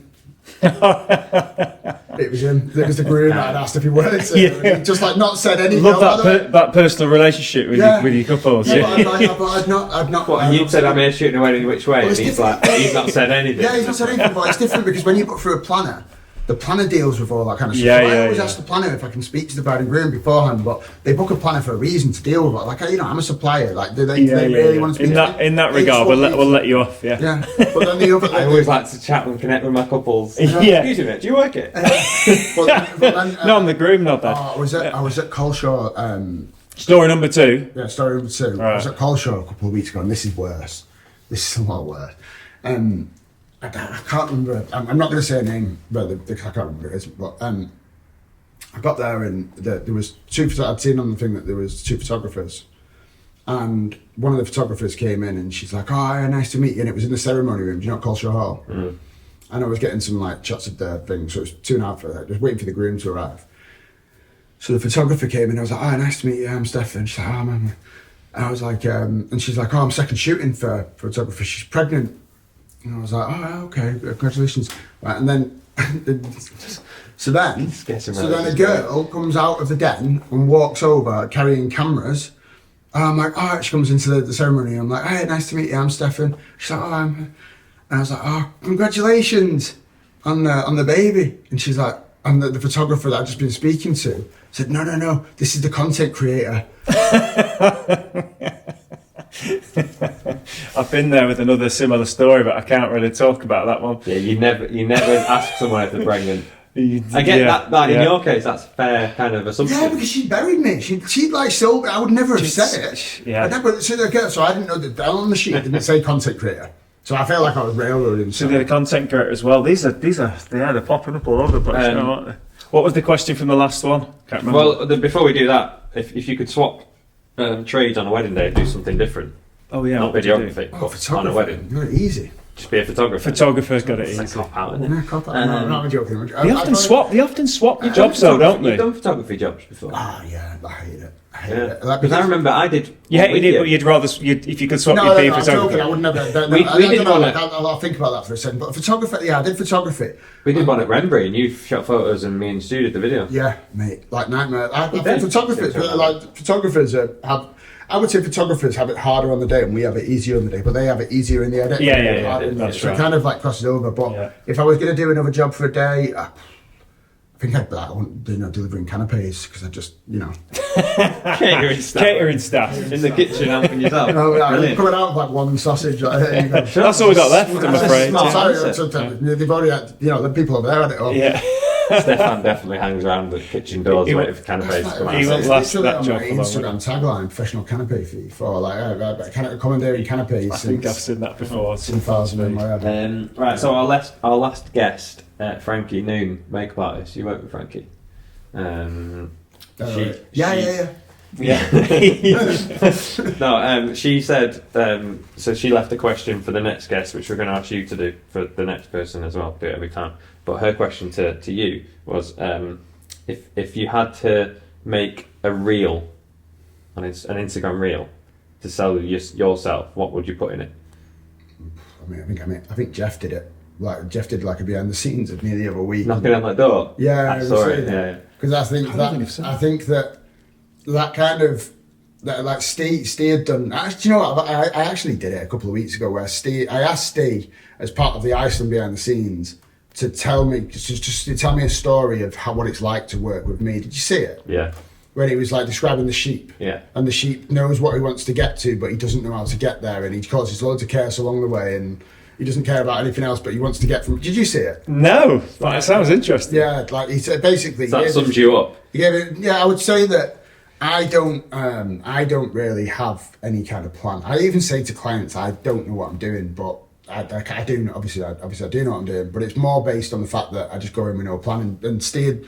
It was him. It was the groom that I'd asked if he wanted to. Yeah. He just like not said anything. Love that personal relationship with your couples. Yeah, but I'd not. What, and you said I'm here shooting a wedding which way? Well, And he's like, he's not said anything. Yeah, he's not said anything, but it's different because when you put through a planner, the planner deals with all that kind of stuff. Yeah, So I yeah, always yeah. ask the planner if I can speak to the bride and groom beforehand, but they book a planner for a reason to deal with it. Like, I'm a supplier. Like, do they really want to speak to me? In that It's regard, what we'll let you off. Yeah. Yeah, but then the other. I always like to chat and connect with my couples. Yeah. Excuse me, mate, do you work it? but then, No, I'm the groom, not that. I was at Colshaw. Story number 2. Yeah, story number 2. I was Right. at Colshaw a couple of weeks ago, and this is worse. This is a lot worse. I can't remember. I'm not going to say a name, but I can't remember who it is. But I got there, and there was I'd seen on the thing that there was 2 photographers, and one of the photographers came in, and she's like, "Oh, hi, nice to meet you." And it was in the ceremony room. Do you know Colshaw Hall? Mm. And I was getting some like shots of the thing, so it was 2.5. Just waiting for the groom to arrive. So the photographer came in. I was like, "Oh, nice to meet you. I'm Stefan." She's like, "Oh, man." And I was like, and she's like, "Oh, I'm second shooting for photographer. She's pregnant." And I was like, "Oh, okay, congratulations." Right, and then, so then a girl comes out of the den and walks over carrying cameras. And I'm like, "Oh," she comes into the ceremony. I'm like, "Hey, nice to meet you. I'm Stefan." She's like, "Oh, I'm," and I was like, "Oh, congratulations on the baby." And she's like, and the photographer that I'd just been speaking to said, no, this is the content creator. I've been there with another similar story, but I can't really talk about that one. Yeah, you never ask someone if they're pregnant. I get that in your case, that's a fair kind of assumption. Yeah, because she buried me. She'd like still. I would never have said it. Yeah. I never. So I didn't know that on the sheet it didn't say content creator. So I feel like I was railroading. So they're the content creator as well. These are they're popping up all over the place now, aren't they? What was the question from the last one? Can't remember. Well, before we do that, if you could swap trades on a wedding day, do something different. Oh yeah, Not what would you do? videography, Oh, but photography. on a wedding. You're easy. Just be a photographer. Photographer's got it It's a easy. cop out, isn't it? Yeah, cop out. No, I'm joking. They often swap your jobs though, don't You've they? done photography jobs before. Ah, yeah, I hate it. I hate Yeah. it. Like, Because I remember I did. You hated it, but you'd rather if you could swap, you'd be a I'm photographer. joking. I would never. We did one I'll think about that for a second. But photography, yeah, I did photography. We did one at Renbury, and you shot photos, and me and Stu did the video. Yeah, mate, like nightmare. I think did? photographers have. I would say photographers have it harder on the day, and we have it easier on the day. But they have it easier in the edit. Yeah, that's so right. it kind of like crosses over. But if I was going to do another job for a day, I think I'd be like, I wouldn't do delivering canapes because I just, Catering stuff. Catering staff. In the kitchen, helping yourself. I'm Brilliant. coming out with like one sausage. Like, there you go. That's all we got left, I'm That's a afraid. smart Sorry, answer. they've already had, the people over there had it all. Yeah. Stefan definitely hangs around the kitchen doors waiting for canapes to come He out. won't It's last literally that on job my for long, Instagram tagline, professional canapé fee for like commandeering canapes I think I've since seen that before. 2000 and whatever. Right, so our last guest, Frankie Noon, makeup artist. You work with Frankie. Yeah. No, she said. So she left a question for the next guest, which we're going to ask you to do for the next person as well. Do it every time. But her question to you was, if you had to make a reel, an Instagram reel, to sell yourself, what would you put in it? I think Jeff did it. Like Jeff did like a behind the scenes of me the other week. Knocking on that door. Yeah, I saw it. Yeah. Because I think that kind of that like Steve had done. Actually, you know what? I actually did it a couple of weeks ago where I asked Steve as part of the Iceland behind the scenes to tell me a story of what it's like to work with me. Did you see it? Yeah. When he was like describing the sheep. Yeah. And the sheep knows what he wants to get to, but he doesn't know how to get there, and he causes loads of chaos along the way, and he doesn't care about anything else, but he wants to get from. Did you see it? No, but it sounds interesting. Yeah, like he said basically. That sums you up. I would say that I don't really have any kind of plan. I even say to clients, I don't know what I'm doing, but I do. Obviously, I do know what I'm doing, but it's more based on the fact that I just go in with no plan. And Steve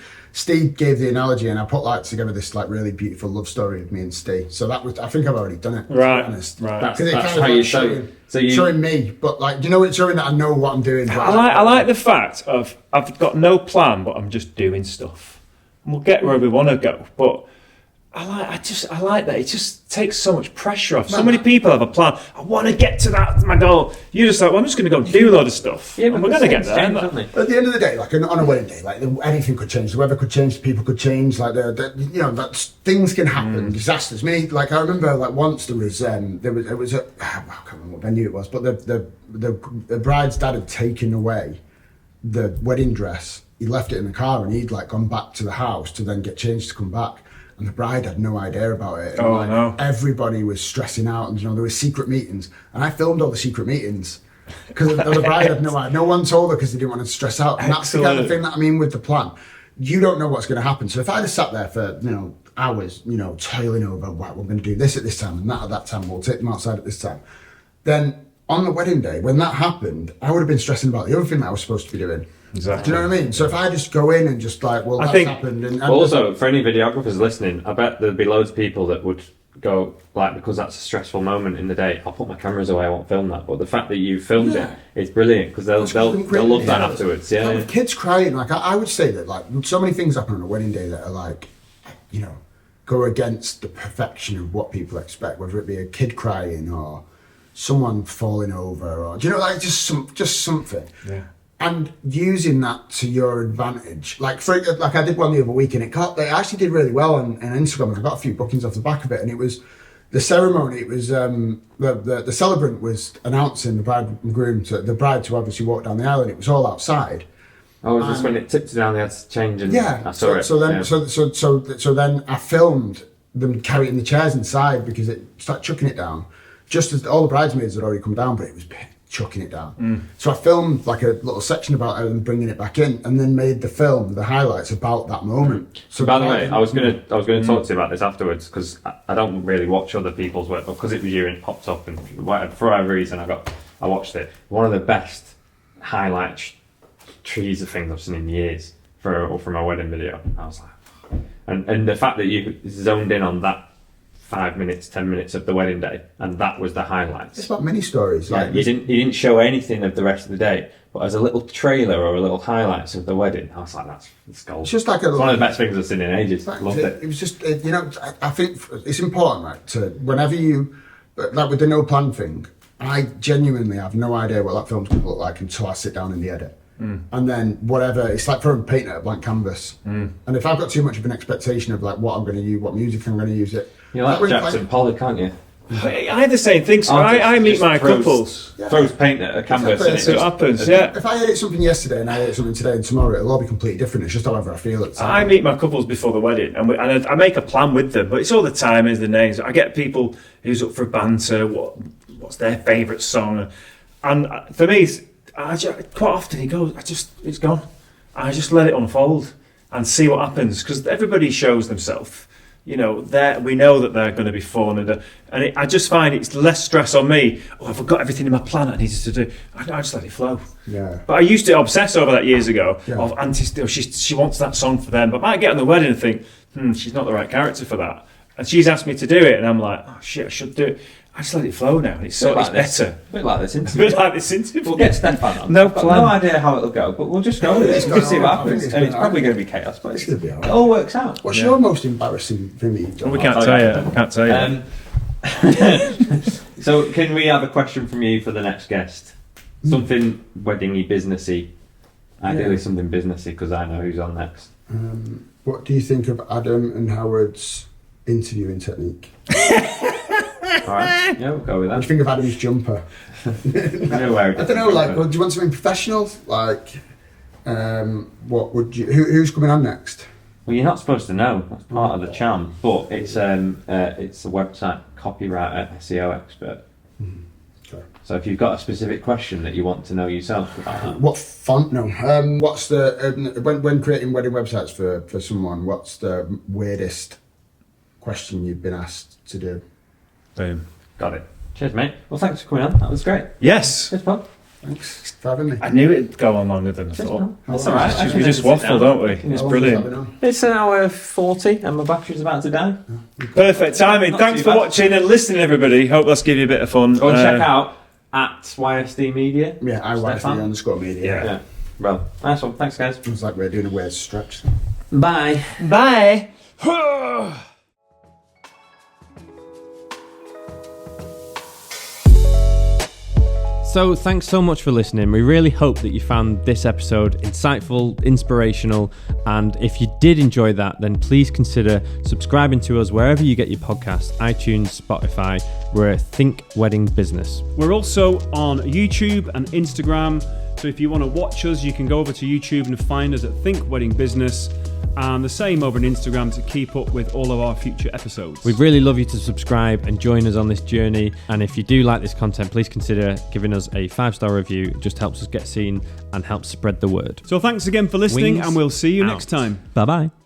gave the analogy, and I put like together this like really beautiful love story of me and Steve. So that was, I think I've already done it. Right, To be honest. right. Because it That's kind of how like you show. So you showing me, but like, you know, it's showing that I know what I'm doing. I like the fact of I've got no plan, but I'm just doing stuff. And we'll get where we want to go, but I like that. It just takes so much pressure off. So many people have a plan. I want to get to my goal. You're just like, well, I'm just going to go do a load of stuff. Yeah, and we're going to get there. At At the end of the day, like on a wedding day, like anything could change. The weather could change. People could change. Like you know, things can happen. Disasters. I mean, like I remember, like once it was I can't remember what venue it was, but the bride's dad had taken away the wedding dress. He left it in the car, and he'd like gone back to the house to then get changed to come back. And the bride had no idea about it. And Oh, like, no. everybody was stressing out, and you know there were secret meetings, and I filmed all the secret meetings because the bride had no idea. No one told her because they didn't want to stress out. And that's the kind of Excellent. thing that I mean with the plan. You don't know what's going to happen. So if I'd have sat there for hours, toiling over, right, we're going to do this at this time and that at that time. We'll take them outside at this time. Then on the wedding day, when that happened, I would have been stressing about the other thing that I was supposed to be doing. Exactly. Do you know what I mean? So if I just go in and just like, well, that's think- happened. And Also, for any videographers listening, I bet there'd be loads of people that would go, like, because that's a stressful moment in the day, I'll put my cameras away, I won't film that. But the fact that you filmed Yeah. it is brilliant, because they'll love that afterwards. Yeah, With kids crying, like I would say that like so many things happen on a wedding day that are like, go against the perfection of what people expect, whether it be a kid crying or someone falling over, or like just something. Yeah. And using that to your advantage, like I did one the other week, and it actually did really well on Instagram, and I got a few bookings off the back of it. And it was the ceremony. It was the celebrant was announcing the bride and groom to the bride to obviously walk down the aisle, and it was all outside. Oh, was this when it tipped down, they had to change, and Yeah, I saw it. So then, yeah. so then I filmed them carrying the chairs inside because it started chucking it down, just as all the bridesmaids had already come down, but it was chucking it down. So I filmed like a little section about it and bringing it back in, and then made the highlights about that moment. So By the way, I was gonna talk to you about this afterwards, because I don't really watch other people's work, but because it was you and it popped up, and for whatever reason I watched it. One of the best highlight trees of things I've seen in years from a wedding video. I was like, and the fact that you zoned in on that 5 minutes, 10 minutes of the wedding day, and that was the highlights. It's about mini stories. Yeah, Like you didn't show anything of the rest of the day, but as a little trailer or a little highlights of the wedding, I was like, that's gold. It's just like It's one of the best things I've seen in ages. Like, Loved it. It was just, I think it's important, right, to whenever you, like with the no plan thing, I genuinely have no idea what that film's going to look like until I sit down in the edit. And then whatever, it's like throwing paint at a blank canvas. And if I've got too much of an expectation of like what I'm going to use, what music I'm going to use it. You're like when Jackson Pollock, can't you? I had the same thing. So I meet my couples. Throws paint at a canvas. Exactly. And So it happens, yeah. If I edit something yesterday and I edit something today and tomorrow, it'll all be completely different. It's just however I feel at the time. I meet my couples before the wedding, and I make a plan with them. But it's all the time, is the names. I get people who's up for banter. What's their favourite song? And for me, quite often it's gone. I just let it unfold and see what happens, because everybody shows themselves. We know that they're going to be fun, and I just find it's less stress on me. Oh, I've got everything in my plan I needed to do. I just let it flow. Yeah. But I used to obsess over that years ago. Yeah. Of she wants that song for them, but I might get on the wedding and think, she's not the right character for that. And she's asked me to do it, and I'm like, oh shit, I should do it. I just let it flow now, and it's better. A bit like this A interview. bit like this interview. We'll get Stefan on. No I've got plan. no idea how it'll go, but we'll just go with it. We'll see what happens. It's And it's gonna- probably going to be chaos, but It's gonna be alright. it all works out. What's your most embarrassing thing that you've done? We can't Oh, tell yeah. you. I can't tell you. So, can we have a question from you for the next guest? Something weddingy, businessy. Ideally, Yeah. something businessy, because I know who's on next. What do you think of Adam and Howard's interviewing technique? All right, yeah, we'll go with What do you that. think of Adam's jumper? No worries. I don't know, like, do you want something professional? Like, what would you, who's coming on next? Well, you're not supposed to know. That's part of the charm. But it's a website copywriter, SEO expert. Okay. So if you've got a specific question that you want to know yourself about that, What font? No. What's the, when creating wedding websites for someone, what's the weirdest question you've been asked to do. Boom. Got it. Cheers, mate. Well, thanks for coming on. That was great. Yes. Good fun. Thanks for having me. I knew it'd go on longer than I thought. That's all right. We just waffle, don't we? It's How long brilliant. has that been on? It's an hour 40 and my battery's about to die. Perfect timing. Not Thanks too for bad. watching and listening, everybody. Hope that's given you a bit of fun. Go and check out at YSD Media. Yeah, Stefan? IYFD_media. Yeah. Yeah. Well, nice one. Thanks, guys. It was like we're doing a weird stretch. Bye. Bye. So thanks so much for listening. We really hope that you found this episode insightful, inspirational, and if you did enjoy that, then please consider subscribing to us wherever you get your podcasts, iTunes, Spotify. We're Think Wedding Business. We're also on YouTube and Instagram. So if you want to watch us, you can go over to YouTube and find us at Think Wedding Business. And the same over on Instagram to keep up with all of our future episodes. We'd really love you to subscribe and join us on this journey. And if you do like this content, please consider giving us a 5-star review. It just helps us get seen and helps spread the word. So thanks again for listening, Wings and we'll see you out. next time. Bye-bye.